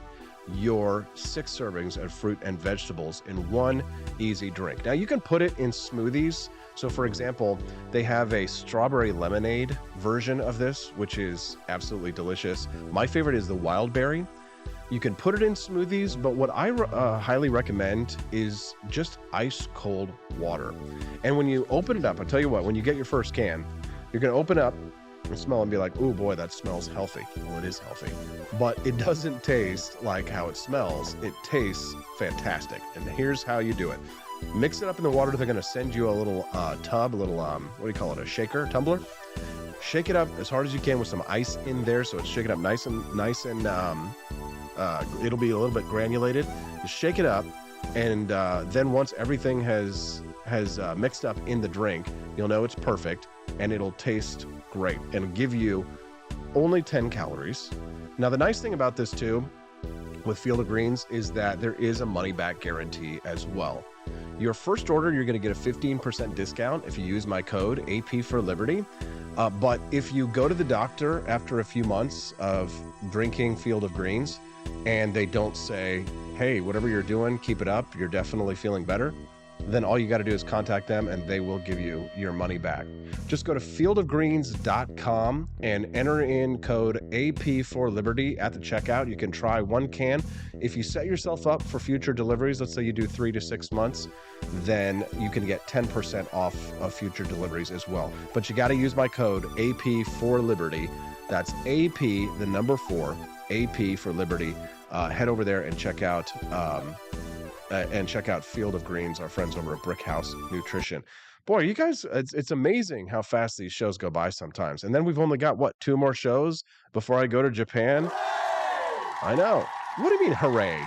your 6 servings of fruit and vegetables in one easy drink. Now, you can put it in smoothies. So, for example, they have a strawberry lemonade version of this, which is absolutely delicious. My favorite is the wild berry. You can put it in smoothies, but what I highly recommend is just ice cold water. And when you open it up, I'll tell you what, when you get your first can, you're going to open up and smell and be like, oh boy, that smells healthy. Well, it is healthy, but it doesn't taste like how it smells. It tastes fantastic. And here's how you do it. Mix it up in the water. They're going to send you a little tub, a little, what do you call it? A shaker, tumbler. Shake it up as hard as you can with some ice in there. So it's shaken up nice and it'll be a little bit granulated. You shake it up, and then once everything has mixed up in the drink, you'll know it's perfect, and it'll taste great and give you only 10 calories. Now, the nice thing about this too, with Field of Greens, is that there is a money-back guarantee as well. Your first order, you're going to get a 15% discount if you use my code AP for Liberty. But if you go to the doctor after a few months of drinking Field of Greens, and they don't say, hey, whatever you're doing, keep it up, you're definitely feeling better, then all you got to do is contact them and they will give you your money back. Just go to fieldofgreens.com and enter in code AP for Liberty at the checkout. You can try one can. If you set yourself up for future deliveries, let's say you do 3 to 6 months, then you can get 10% off of future deliveries as well. But you got to use my code AP for Liberty. That's AP, the number 4, AP for Liberty. Head over there and check out Field of Greens, our friends over at Brick House Nutrition. Boy, you guys, it's amazing how fast these shows go by sometimes. And then we've only got, 2 more shows before I go to Japan? I know. What do you mean, hooray?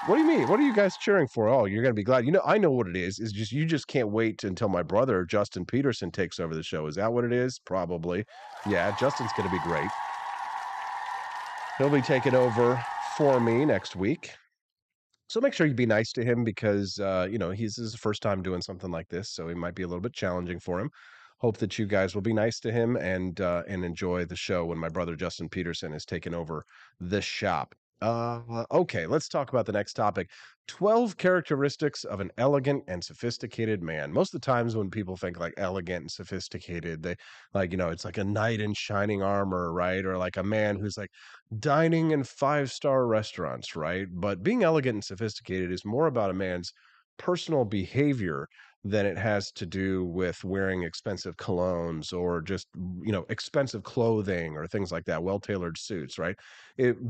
What do you mean? What are you guys cheering for? Oh, you're going to be glad. I know what it is. It's just, you just can't wait until my brother, Justin Peterson, takes over the show. Is that what it is? Probably. Yeah, Justin's going to be great. He'll be taking over for me next week. So make sure you be nice to him because, this is his first time doing something like this, so it might be a little bit challenging for him. Hope that you guys will be nice to him and enjoy the show when my brother Justin Peterson is taking over the shop. Okay, let's talk about the next topic. 12 characteristics of an elegant and sophisticated man. Most of the times when people think like elegant and sophisticated, they it's like a knight in shining armor, right? Or like a man who's like dining in 5-star restaurants, right? But being elegant and sophisticated is more about a man's personal behavior than it has to do with wearing expensive colognes or just, expensive clothing or things like that, well-tailored suits, right?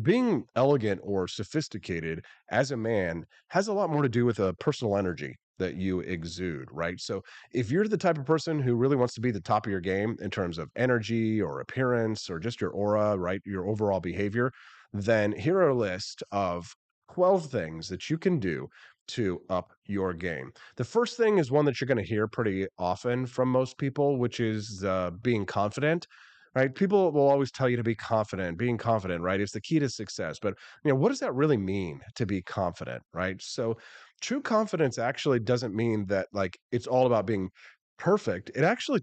Being elegant or sophisticated as a man has a lot more to do with a personal energy that you exude, right? So if you're the type of person who really wants to be the top of your game in terms of energy or appearance or just your aura, right, your overall behavior, then here are a list of 12 things that you can do to up your game. The first thing is one that you're going to hear pretty often from most people, which is being confident, right? People will always tell you to be confident. Being confident, right, is the key to success. But what does that really mean to be confident, right? So true confidence actually doesn't mean that like it's all about being perfect.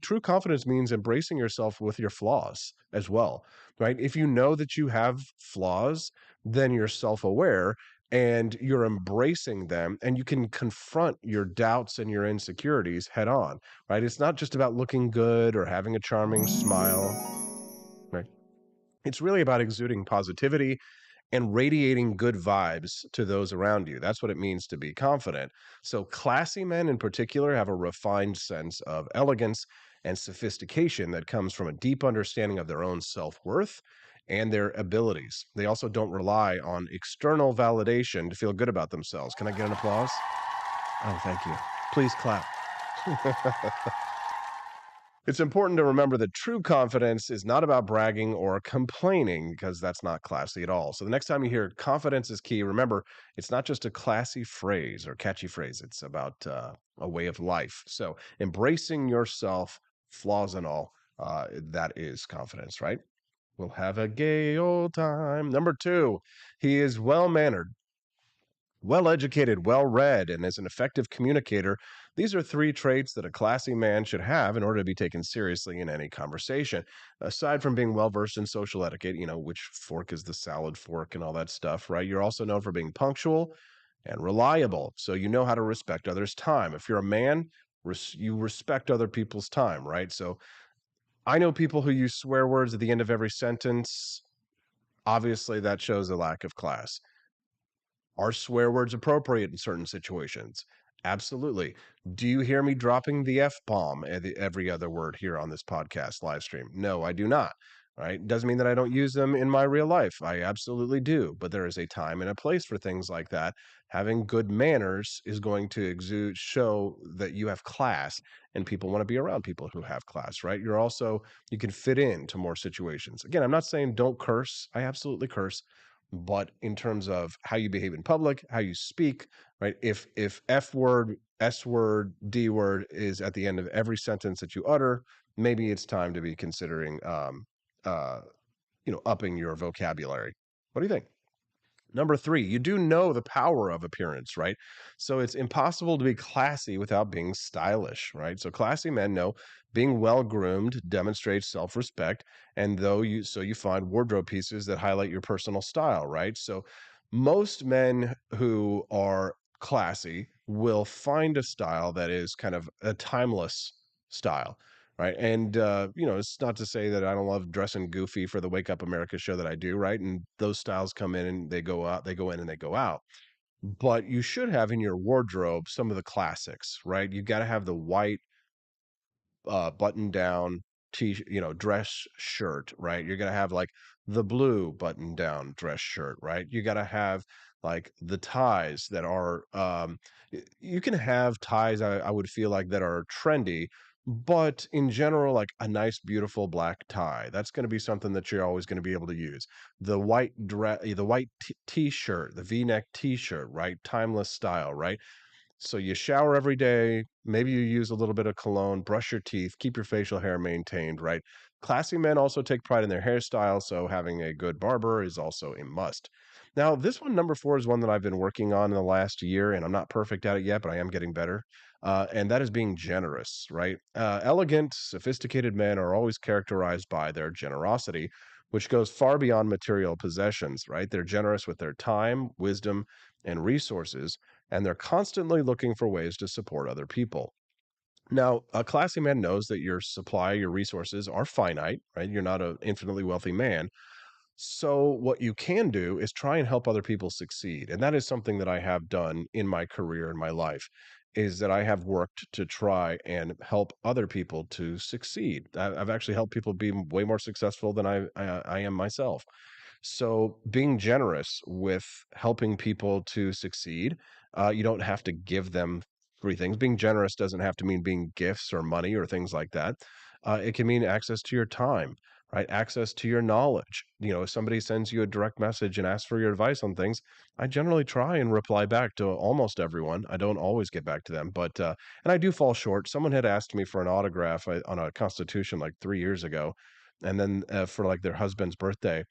True confidence means embracing yourself with your flaws as well, right? If you know that you have flaws, then you're self-aware and you're embracing them and you can confront your doubts and your insecurities head on, right? It's not just about looking good or having a charming smile, right? It's really about exuding positivity and radiating good vibes to those around you. That's what it means to be confident. So classy men in particular have a refined sense of elegance and sophistication that comes from a deep understanding of their own self-worth and their abilities. They also don't rely on external validation to feel good about themselves. Can I get an applause? Oh, thank you. Please clap. It's important to remember that true confidence is not about bragging or complaining because that's not classy at all. So the next time you hear confidence is key, remember, it's not just a classy phrase or catchy phrase. It's about a way of life. So embracing yourself, flaws and all, that is confidence, right? We'll have a gay old time. Number 2, he is well-mannered, well-educated, well-read, and is an effective communicator. These are 3 traits that a classy man should have in order to be taken seriously in any conversation. Aside from being well-versed in social etiquette, which fork is the salad fork and all that stuff, right? You're also known for being punctual and reliable. So you know how to respect others' time. If you're a man, you respect other people's time, right? So I know people who use swear words at the end of every sentence. Obviously, that shows a lack of class. Are swear words appropriate in certain situations? Absolutely. Do you hear me dropping the F bomb every other word here on this podcast live stream? No, I do not. Right? Doesn't mean that I don't use them in my real life. I absolutely do. But there is a time and a place for things like that. Having good manners is going to show that you have class, and people want to be around people who have class, right? You can fit into more situations. Again, I'm not saying don't curse. I absolutely curse. But in terms of how you behave in public, how you speak, right? If F word, S word, D word is at the end of every sentence that you utter, maybe it's time to be considering, uh, upping your vocabulary. What do you think? Number 3, you do know the power of appearance, right? So it's impossible to be classy without being stylish, right? So classy men know being well groomed demonstrates self-respect, and you find wardrobe pieces that highlight your personal style, right? So most men who are classy will find a style that is kind of a timeless style. Right. And, it's not to say that I don't love dressing goofy for the Wake Up America show that I do. Right. And those styles come in and they go out, they go in and they go out. But you should have in your wardrobe some of the classics, right? You got to have the white button down dress shirt, right? You're gonna have like the blue button down dress shirt, right? You gotta have like the ties that are you can have ties I would feel like that are trendy, but in general, like a nice, beautiful black tie. That's going to be something that you're always going to be able to use. The white t-shirt, the V-neck t-shirt, right? Timeless style, right? So you shower every day, maybe you use a little bit of cologne, brush your teeth, keep your facial hair maintained, right? Classy men also take pride in their hairstyle, so having a good barber is also a must. Now, this one, number 4, is one that I've been working on in the last year, and I'm not perfect at it yet, but I am getting better. And that is being generous, right? Elegant, sophisticated men are always characterized by their generosity, which goes far beyond material possessions, right? They're generous with their time, wisdom, and resources, and they're constantly looking for ways to support other people. Now, a classy man knows that your resources are finite, right? You're not an infinitely wealthy man. So, what you can do is try and help other people succeed. And that is something that I have done in my career, in my life, is that I have worked to try and help other people to succeed. I've actually helped people be way more successful than I am myself. So being generous with helping people to succeed, you don't have to give them free things. Being generous doesn't have to mean being gifts or money or things like that. It can mean access to your time, right? Access to your knowledge. If somebody sends you a direct message and asks for your advice on things, I generally try and reply back to almost everyone. I don't always get back to them, but and I do fall short. Someone had asked me for an autograph on a Constitution like 3 years ago, and then for like their husband's birthday.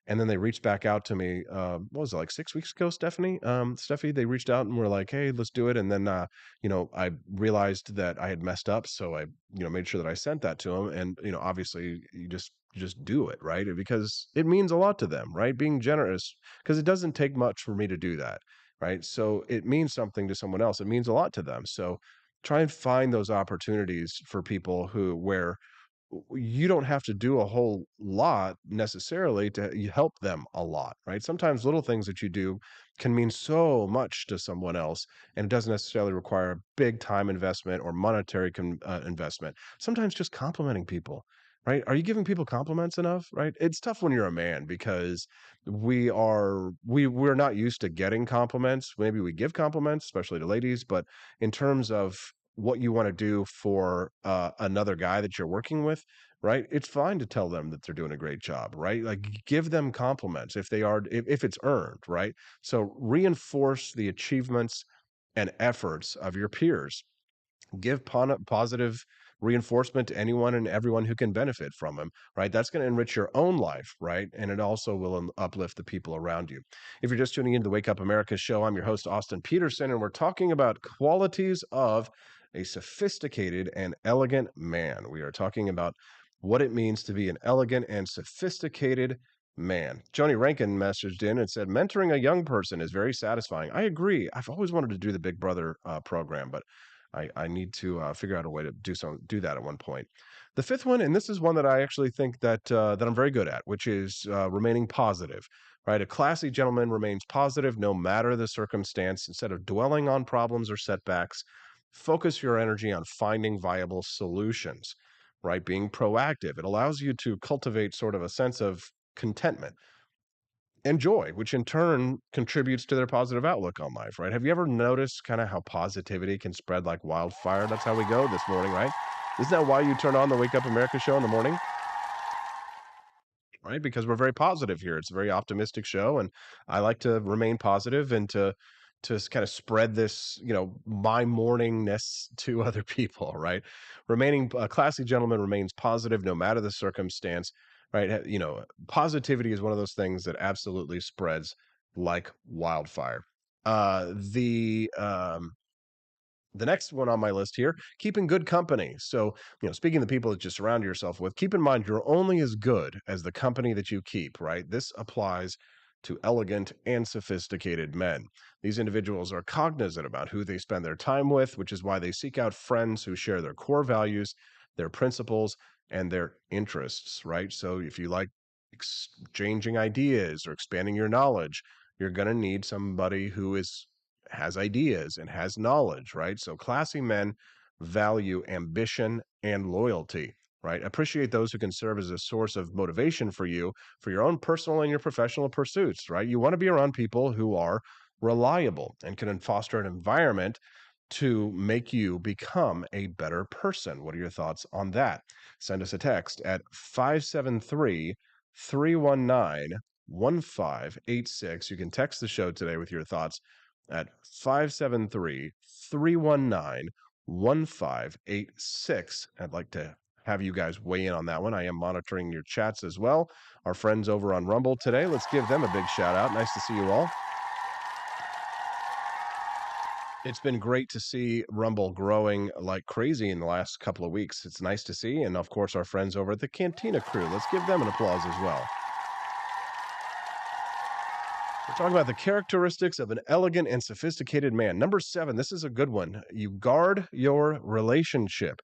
And then they reached back out to me, what was it, like 6 weeks ago, Stephanie? Steffi, they reached out and were like, "Hey, let's do it." And then, I realized that I had messed up, so I, made sure that I sent that to them. And, obviously you just do it, right? Because it means a lot to them, right? Being generous, because it doesn't take much for me to do that, right? So it means something to someone else. It means a lot to them. So try and find those opportunities for people where you don't have to do a whole lot necessarily to help them a lot, right? Sometimes little things that you do can mean so much to someone else, and it doesn't necessarily require a big time investment or monetary investment. Sometimes just complimenting people, right? Are you giving people compliments enough, right? It's tough when you're a man because we're not used to getting compliments. Maybe we give compliments, especially to ladies, but in terms of what you want to do for another guy that you're working with, right? It's fine to tell them that they're doing a great job, right? Like give them compliments if it's earned, right? So reinforce the achievements and efforts of your peers. Give positive reinforcement to anyone and everyone who can benefit from them, right? That's going to enrich your own life, right? And it also will uplift the people around you. If you're just tuning into the Wake Up America show, I'm your host, Austin Peterson, and we're talking about qualities of a sophisticated and elegant man. We are talking about what it means to be an elegant and sophisticated man. Joni Rankin messaged in and said, mentoring a young person is very satisfying. I agree. I've always wanted to do the Big Brother program, but I need to figure out a way to do that at one point. The fifth one, and this is one that I actually think that I'm very good at, which is remaining positive. Right, a classy gentleman remains positive no matter the circumstance. Instead of dwelling on problems or setbacks, focus your energy on finding viable solutions. Right, being proactive. It allows you to cultivate sort of a sense of contentment and joy, which in turn contributes to their positive outlook on life, right? Have you ever noticed kind of how positivity can spread like wildfire? That's how we go this morning, right? Isn't that why you turn on the Wake Up America show in the morning? Right? Because we're very positive here. It's a very optimistic show, and I like to remain positive and to kind of spread this, my morningness to other people, right? Remaining a classy gentleman remains positive no matter the circumstance, right? Positivity is one of those things that absolutely spreads like wildfire. The next one on my list here, keeping good company. So, speaking of the people that you surround yourself with, keep in mind you're only as good as the company that you keep, right? This applies to elegant and sophisticated men. These individuals are cognizant about who they spend their time with, which is why they seek out friends who share their core values, their principles, and their interests, right? So, if you like exchanging ideas or expanding your knowledge, you're going to need somebody who has ideas and has knowledge, right? So classy men value ambition and loyalty, right? Appreciate those who can serve as a source of motivation for you for your own personal and your professional pursuits, right? You want to be around people who are reliable and can foster an environment to make you become a better person. What are your thoughts on that? Send us a text at 573 319 1586. You can text the show today with your thoughts at 573-319-1586. I'd like to have you guys weigh in on that one. I am monitoring your chats as well. Our friends over on Rumble today, let's give them a big shout out. Nice to see you all. It's been great to see Rumble growing like crazy in the last couple of weeks. It's nice to see. And of course, our friends over at the Cantina crew, let's give them an applause as well. We're talking about the characteristics of an elegant and sophisticated man. Number 7, this is a good one. You guard your relationship,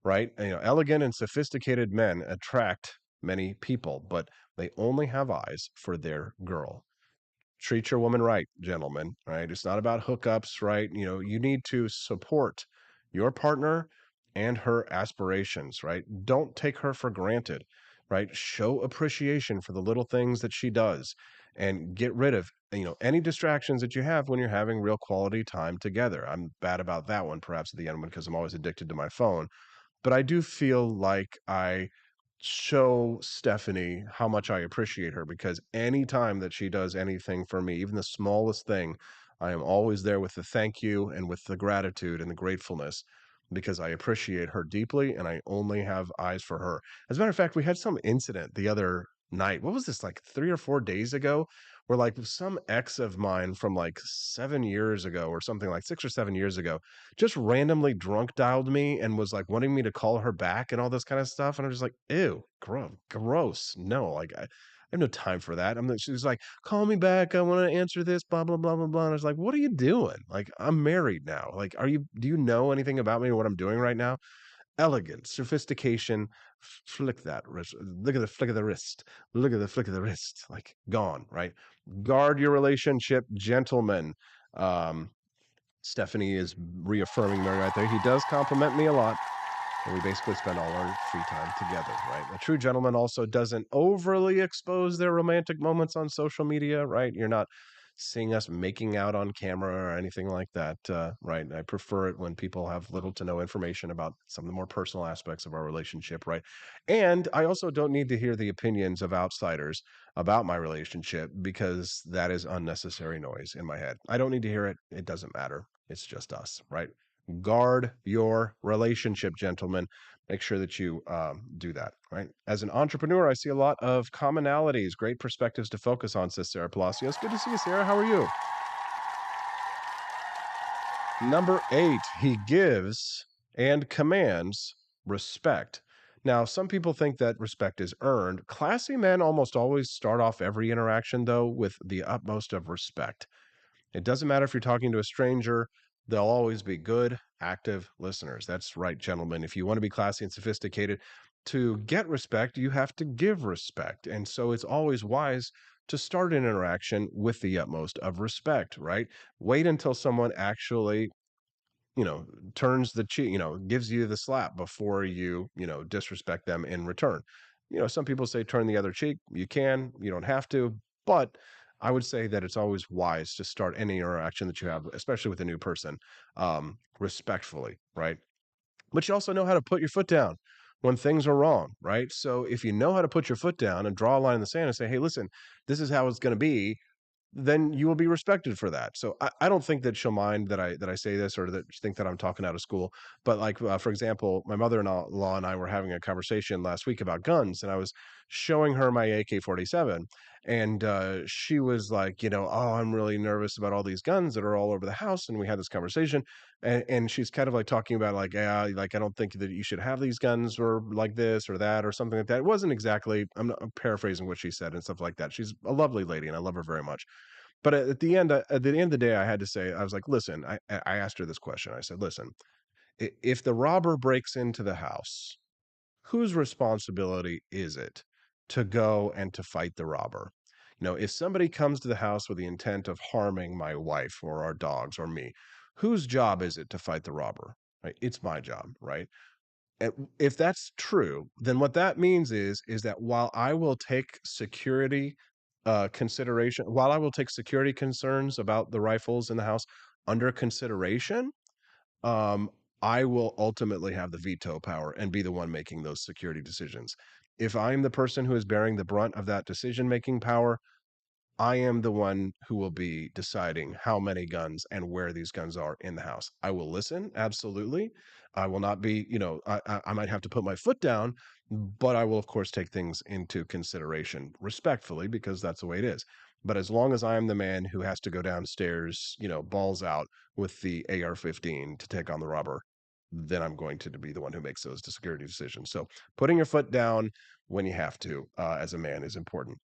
right? Elegant and sophisticated men attract many people, but they only have eyes for their girl. Treat your woman right, gentlemen, right? It's not about hookups, right? You need to support your partner and her aspirations, right? Don't take her for granted, right? Show appreciation for the little things that she does and get rid of, any distractions that you have when you're having real quality time together. I'm bad about that one, perhaps at the end, because I'm always addicted to my phone. But I do feel like I show Stephanie how much I appreciate her, because anytime that she does anything for me, even the smallest thing, I am always there with the thank you and with the gratitude and the gratefulness, because I appreciate her deeply and I only have eyes for her. As a matter of fact, we had some incident the other night. What was this, like 3 or 4 days ago? Where like some ex of mine from like 7 years ago or something, like 6 or 7 years ago, just randomly drunk dialed me and was like wanting me to call her back and all this kind of stuff. And I'm just like, ew, gross. No, like I have no time for that. She's like, call me back. I want to answer this, blah, blah, blah, blah, blah. And I was like, what are you doing? Like, I'm married now. Like, do you know anything about me or what I'm doing right now? Elegance, sophistication, flick that wrist. Look at the flick of the wrist. Look at the flick of the wrist. Like, gone, right? Guard your relationship, gentlemen. Stephanie is reaffirming me right there. He does compliment me a lot, and we basically spend all our free time together, right? A true gentleman also doesn't overly expose their romantic moments on social media, right? You're not seeing us making out on camera or anything like that, right? I prefer it when people have little to no information about some of the more personal aspects of our relationship, right? And I also don't need to hear the opinions of outsiders about my relationship, because that is unnecessary noise in my head. I don't need to hear it. It doesn't matter. It's just us, right? Guard your relationship, gentlemen. Make sure that you do that, right? As an entrepreneur, I see a lot of commonalities, great perspectives to focus on, says Sarah Palacios. Good to see you, Sarah. How are you? Number 8, he gives and commands respect. Now, some people think that respect is earned. Classy men almost always start off every interaction, though, with the utmost of respect. It doesn't matter if you're talking to a stranger, they'll always be good, active listeners. That's right, gentlemen. If you want to be classy and sophisticated, to get respect, you have to give respect. And so it's always wise to start an interaction with the utmost of respect, right? Wait until someone actually, you know, turns the cheek, you know, gives you the slap before you, you know, disrespect them in return. You know, some people say turn the other cheek. You can, you don't have to, but I would say that it's always wise to start any interaction that you have, especially with a new person, respectfully, right? But you also know how to put your foot down when things are wrong, right? So if you know how to put your foot down and draw a line in the sand and say, hey, listen, this is how it's going to be, then you will be respected for that. So I don't think that she'll mind that I say this or that she think that I'm talking out of school. But like for example, my mother-in-law and I were having a conversation last week about guns, and I was showing her my AK-47, and she was like, you know, oh, I'm really nervous about all these guns that are all over the house. And we had this conversation, and she's kind of like talking about like, yeah, like I don't think that you should have these guns or like this or that or something like that. It wasn't exactly. I'm paraphrasing what she said and stuff like that. She's a lovely lady, and I love her very much. But at the end of the day, I had to say, I was like, listen, I asked her this question. I said, listen, if the robber breaks into the house, whose responsibility is it to go and to fight the robber? You know, if somebody comes to the house with the intent of harming my wife or our dogs or me, whose job is it to fight the robber? Right? It's my job, right? And if that's true, then what that means is that while I will take security consideration, while I will take security concerns about the rifles in the house under consideration, um, I will ultimately have the veto power and be the one making those security decisions. If I'm the person who is bearing the brunt of that decision-making power, I am the one who will be deciding how many guns and where these guns are in the house. I will listen, absolutely. I will not be, you know, I might have to put my foot down, but I will, of course, take things into consideration respectfully because that's the way it is. But as long as I am the man who has to go downstairs, you know, balls out with the AR-15 to take on the robber, then I'm going to be the one who makes those security decisions. So putting your foot down when you have to, as a man, is important.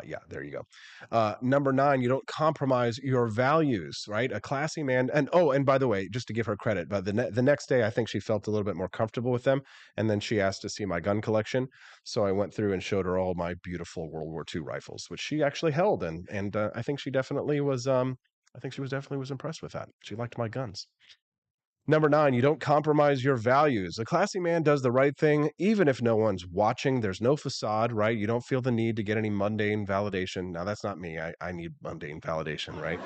Yeah, there you go. Number 9, you don't compromise your values, right? A classy man, and oh, and by the way, just to give her credit, but the next day, I think she felt a little bit more comfortable with them, and then she asked to see my gun collection, so I went through and showed her all my beautiful World War II rifles, which she actually held, and I think she definitely was, I think she was definitely was impressed with that. She liked my guns. Number 9, you don't compromise your values. A classy man does the right thing, even if no one's watching. There's no facade, right? You don't feel the need to get any mundane validation. Now, that's not me. I need mundane validation, right?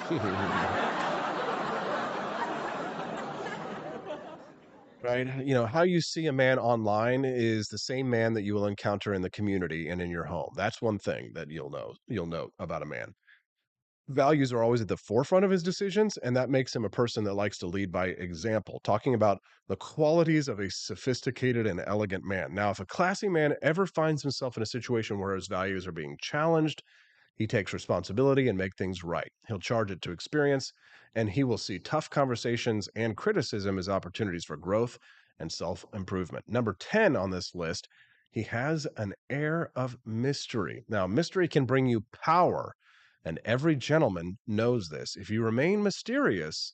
Right? You know, how you see a man online is the same man that you will encounter in the community and in your home. That's one thing that you'll know about a man. Values are always at the forefront of his decisions, and that makes him a person that likes to lead by example, talking about the qualities of a sophisticated and elegant man. Now, if a classy man ever finds himself in a situation where his values are being challenged, he takes responsibility and make things right. He'll charge it to experience, and he will see tough conversations and criticism as opportunities for growth and self-improvement. Number 10 on this list, he has an air of mystery. Now, mystery can bring you power, and every gentleman knows this. If you remain mysterious,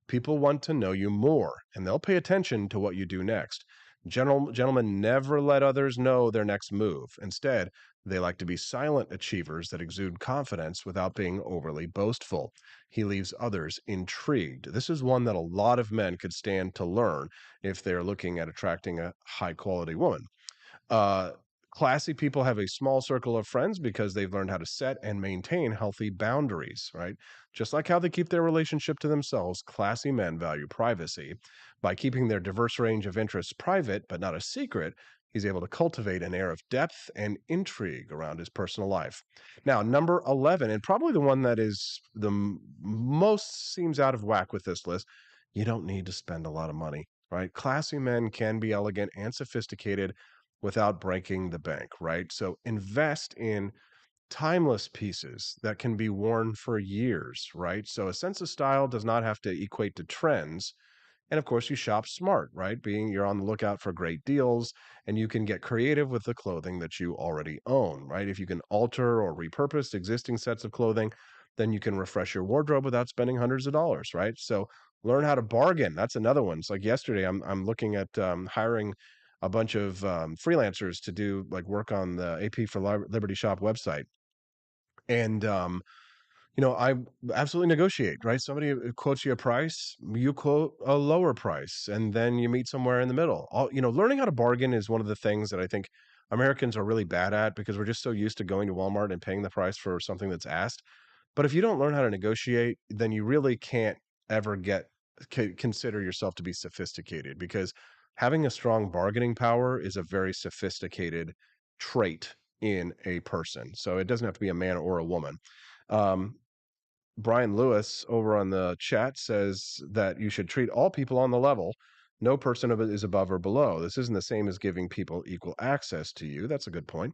people want to know you more, and they'll pay attention to what you do next. Gentlemen never let others know their next move. Instead, they like to be silent achievers that exude confidence without being overly boastful. He leaves others intrigued. This is one that a lot of men could stand to learn if they're looking at attracting a high quality woman. Uh, Classy people have a small circle of friends because they've learned how to set and maintain healthy boundaries, right? Just like how they keep their relationship to themselves, classy men value privacy. By keeping their diverse range of interests private, but not a secret, he's able to cultivate an air of depth and intrigue around his personal life. Now, number 11, and probably the one that is the most seems out of whack with this list, you don't need to spend a lot of money, right? Classy men can be elegant and sophisticated without breaking the bank, right? So invest in timeless pieces that can be worn for years, right? So a sense of style does not have to equate to trends. And of course, you shop smart, right? Being you're on the lookout for great deals, and you can get creative with the clothing that you already own, right? If you can alter or repurpose existing sets of clothing, then you can refresh your wardrobe without spending hundreds of dollars, right? So Learn how to bargain. That's another one. It's like yesterday, I'm looking at hiring a bunch of freelancers to do like work on the AP for Liberty Shop website. And I absolutely negotiate, right? Somebody quotes you a price, you quote a lower price, and then you meet somewhere in the middle. Learning how to bargain is one of the things that I think Americans are really bad at because we're just so used to going to Walmart and paying the price for something that's asked. But if you don't learn how to negotiate, then you really can't ever consider yourself to be sophisticated, because having a strong bargaining power is a very sophisticated trait in a person. So it doesn't have to be a man or a woman. Um, Brian Lewis over on the chat says that you should treat all people on the level. No person is above or below. This isn't the same as giving people equal access to you. That's a good point.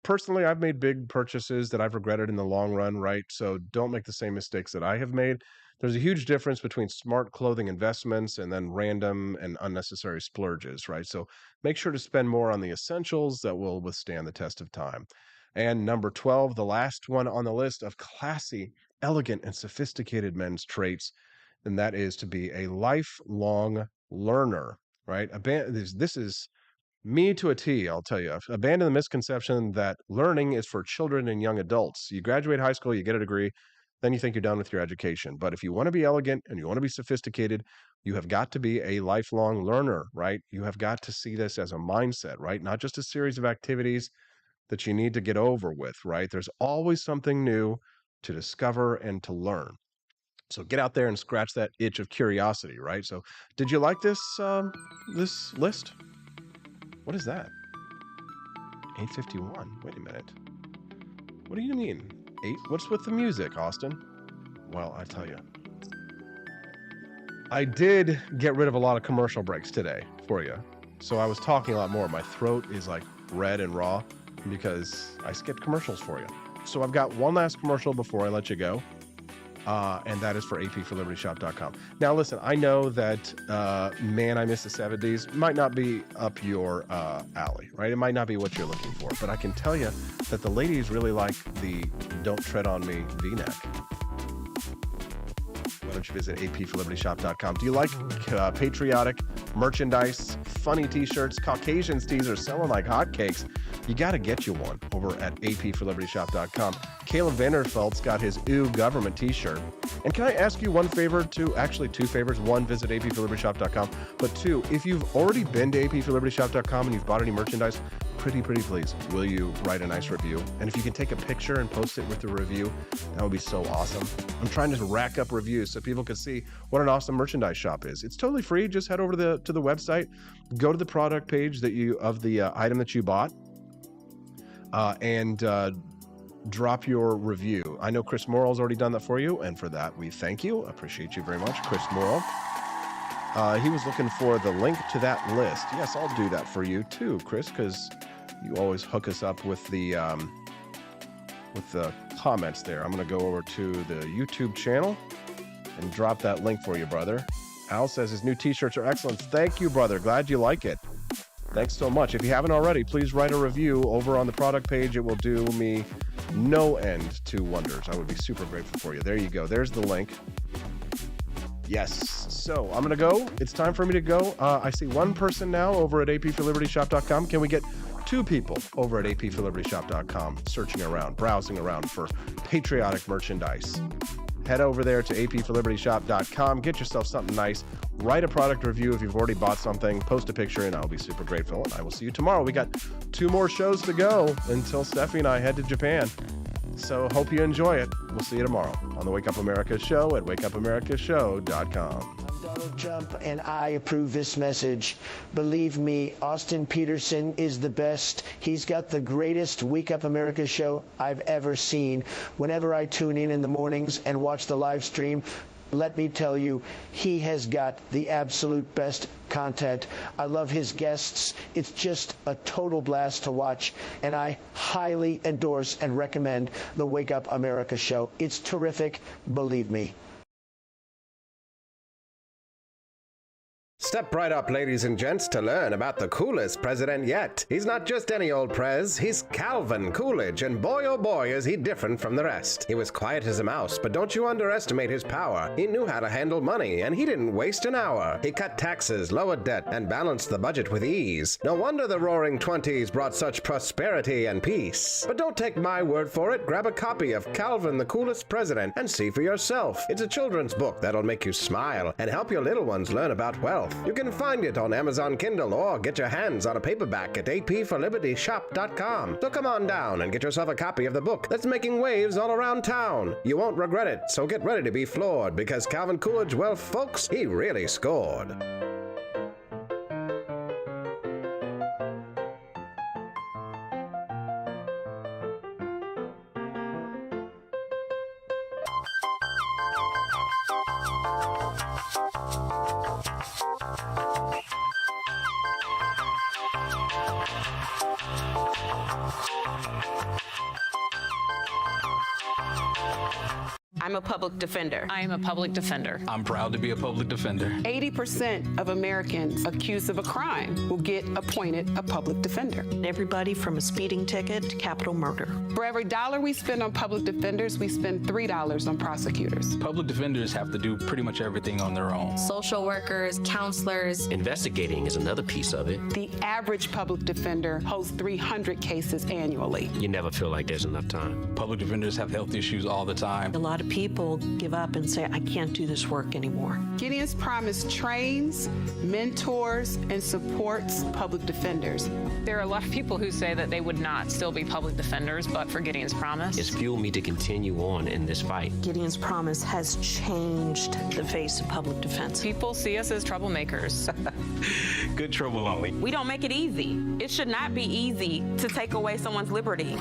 Personally, I've made big purchases that I've regretted in the long run, right? So don't make the same mistakes that I have made. There's a huge difference between smart clothing investments and then random and unnecessary splurges, right? So make sure to spend more on the essentials that will withstand the test of time. And number 12, the last one on the list of classy, elegant, and sophisticated men's traits, and that is to be a lifelong learner, right? This is me to a T, I'll tell you. Abandon the misconception that learning is for children and young adults. You graduate high school, you get a degree, then you think you're done with your education. But if you want to be elegant and you want to be sophisticated, you have got to be a lifelong learner, right? You have got to see this as a mindset, right? Not just a series of activities that you need to get over with, right? There's always something new to discover and to learn. So get out there and scratch that itch of curiosity, right? So did you like this this list? What is that? 851. Wait a minute. What do you mean? 8? What's with the music, Austin? Well, I tell you. I did get rid of a lot of commercial breaks today for you. So I was talking a lot more. My throat is like red and raw because I skipped commercials for you. So I've got one last commercial before I let you go. And that is for apforlibertyshop.com. Now, listen, I know that Man, I Miss the 70s might not be up your alley, right? It might not be what you're looking for, but I can tell you that the ladies really like the Don't Tread on Me V-neck. Why don't you visit apforlibertyshop.com? Do you like patriotic merchandise, funny t-shirts? Caucasians tees are selling like hotcakes. You got to get you one over at apforlibertyshop.com. Caleb Vanderfelt's got his Ooh Government t-shirt. And can I ask you one favor too? Actually, two favors. One, visit apforlibertyshop.com. But two, if you've already been to apforlibertyshop.com and you've bought any merchandise, pretty please, will you write a nice review? And if you can take a picture and post it with the review, that would be so awesome. I'm trying to rack up reviews so people can see what an awesome merchandise shop is. It's totally free. Just head over to the website, go to the product page of the item that you bought, and drop your review. I know Chris Morrell's already done that for you, and for that we thank you. Appreciate you very much, Chris Morrell. He was looking for the link to that list. Yes, I'll do that for you too, Chris, because you always hook us up with the comments there. I'm going to go over to the YouTube channel and drop that link for you, brother. Al says his new t-shirts are excellent. Thank you, brother. Glad you like it. Thanks so much. If you haven't already, please write a review over on the product page. It will do me no end to wonders. I would be super grateful for you. There you go. There's the link. Yes. So I'm going to go. It's time for me to go. I see one person now over at apforlibertyshop.com. Can we get two people over at apforlibertyshop.com searching around, browsing around for patriotic merchandise? Head over there to apforlibertyshop.com. Get yourself something nice. Write a product review if you've already bought something. Post a picture, and I'll be super grateful. And I will see you tomorrow. We got 2 more shows to go until Steffi and I head to Japan. So hope you enjoy it. We'll see you tomorrow on the Wake Up America Show at wakeupAmericaShow.com. I'm Donald Trump, and I approve this message. Believe me, Austin Peterson is the best. He's got the greatest Wake Up America show I've ever seen. Whenever I tune in the mornings and watch the live stream, let me tell you, he has got the absolute best content. I love his guests. It's just a total blast to watch, and I highly endorse and recommend the Wake Up America show. It's terrific, believe me. Step right up, ladies and gents, to learn about the coolest president yet. He's not just any old prez, he's Calvin Coolidge, and boy oh boy is he different from the rest. He was quiet as a mouse, but don't you underestimate his power. He knew how to handle money, and he didn't waste an hour. He cut taxes, lowered debt, and balanced the budget with ease. No wonder the roaring 20s brought such prosperity and peace. But don't take my word for it. Grab a copy of Calvin the Coolest President and see for yourself. It's a children's book that'll make you smile and help your little ones learn about wealth. You can find it on Amazon Kindle or get your hands on a paperback at apforlibertyshop.com. So come on down and get yourself a copy of the book that's making waves all around town. You won't regret it, so get ready to be floored because Calvin Coolidge, well, folks, he really scored. I'm a public defender. I am a public defender. I'm proud to be a public defender. 80% of Americans accused of a crime will get appointed a public defender. Everybody from a speeding ticket to capital murder. For every dollar we spend on public defenders, we spend $3 on prosecutors. Public defenders have to do pretty much everything on their own. Social workers, counselors. Investigating is another piece of it. The average public defender holds 300 cases annually. You never feel like there's enough time. Public defenders have health issues all the time. A lot of people give up and say, I can't do this work anymore. Gideon's Promise trains, mentors, and supports public defenders. There are a lot of people who say that they would not still be public defenders, but for Gideon's Promise. It's fueled me to continue on in this fight. Gideon's Promise has changed the face of public defense. People see us as troublemakers. Good trouble only. We don't make it easy. It should not be easy to take away someone's liberty.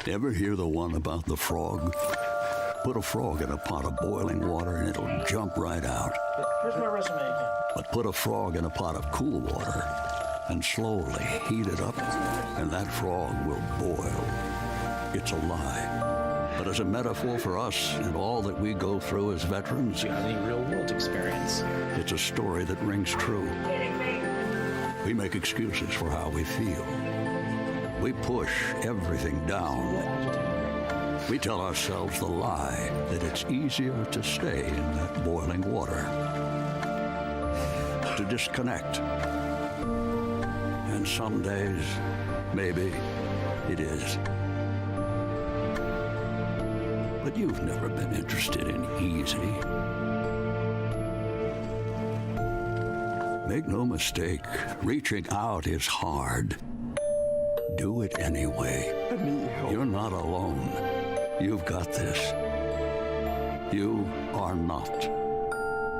Ever hear the one about the frog? Put a frog in a pot of boiling water and it'll jump right out. Here's my resume again. But put a frog in a pot of cool water and slowly heat it up, and that frog will boil. It's a lie. But as a metaphor for us and all that we go through as veterans, Do you have any real-world experience? it's a story that rings true. We make excuses for how we feel. We push everything down. We tell ourselves the lie that it's easier to stay in that boiling water, to disconnect. And some days, maybe it is. But you've never been interested in easy. Make no mistake, reaching out is hard. Do it anyway. You're not alone. You've got this. You are not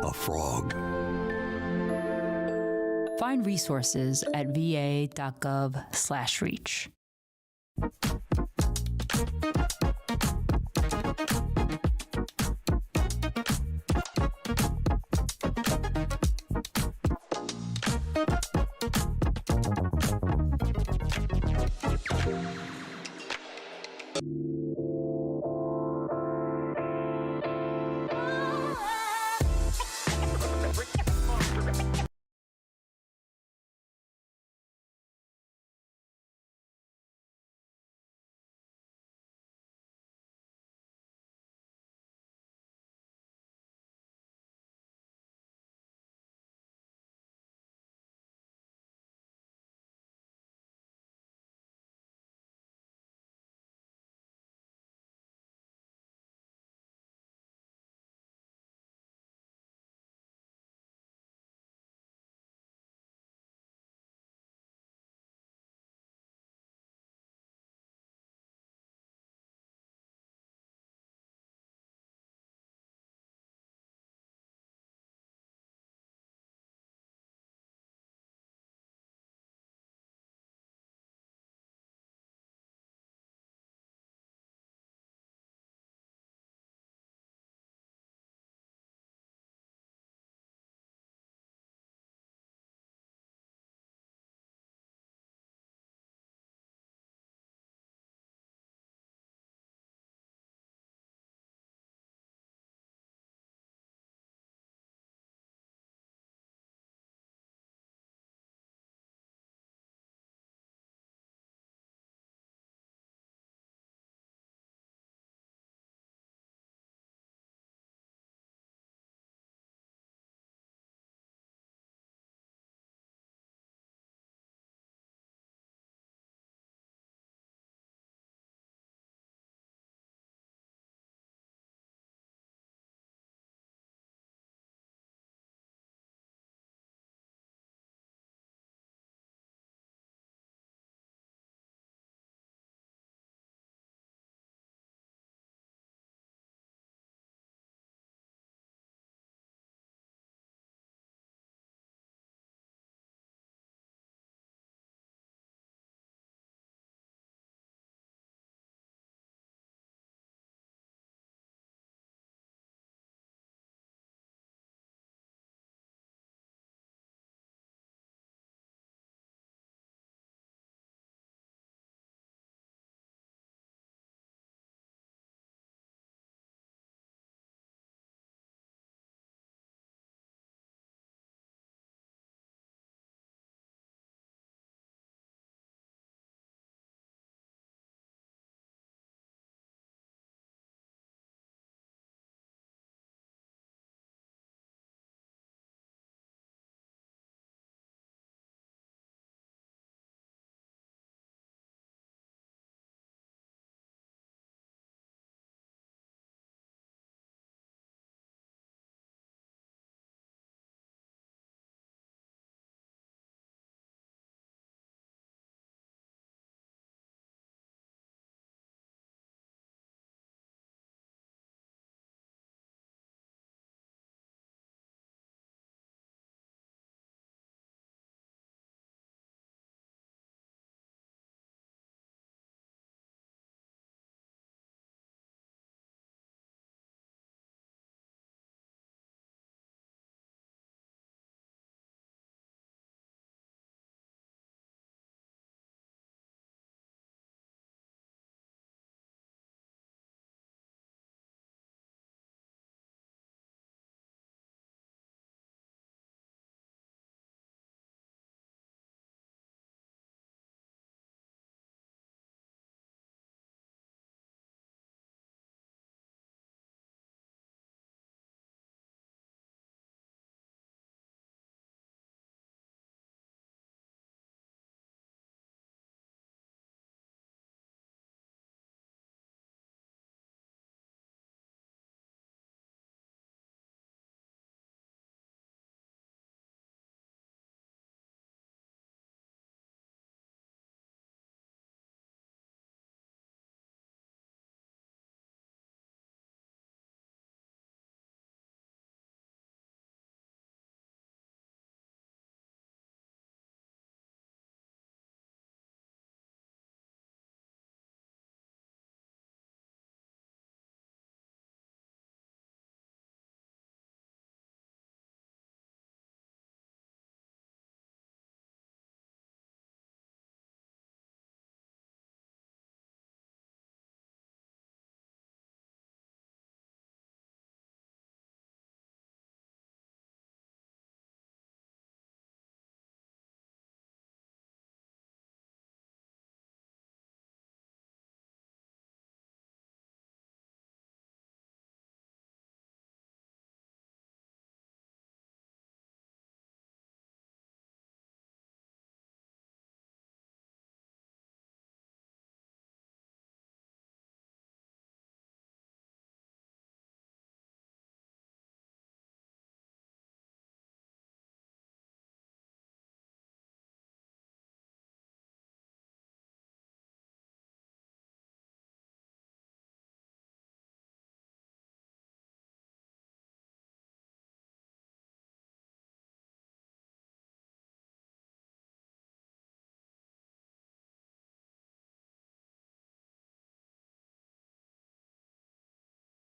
a frog. Find resources at va.gov/reach.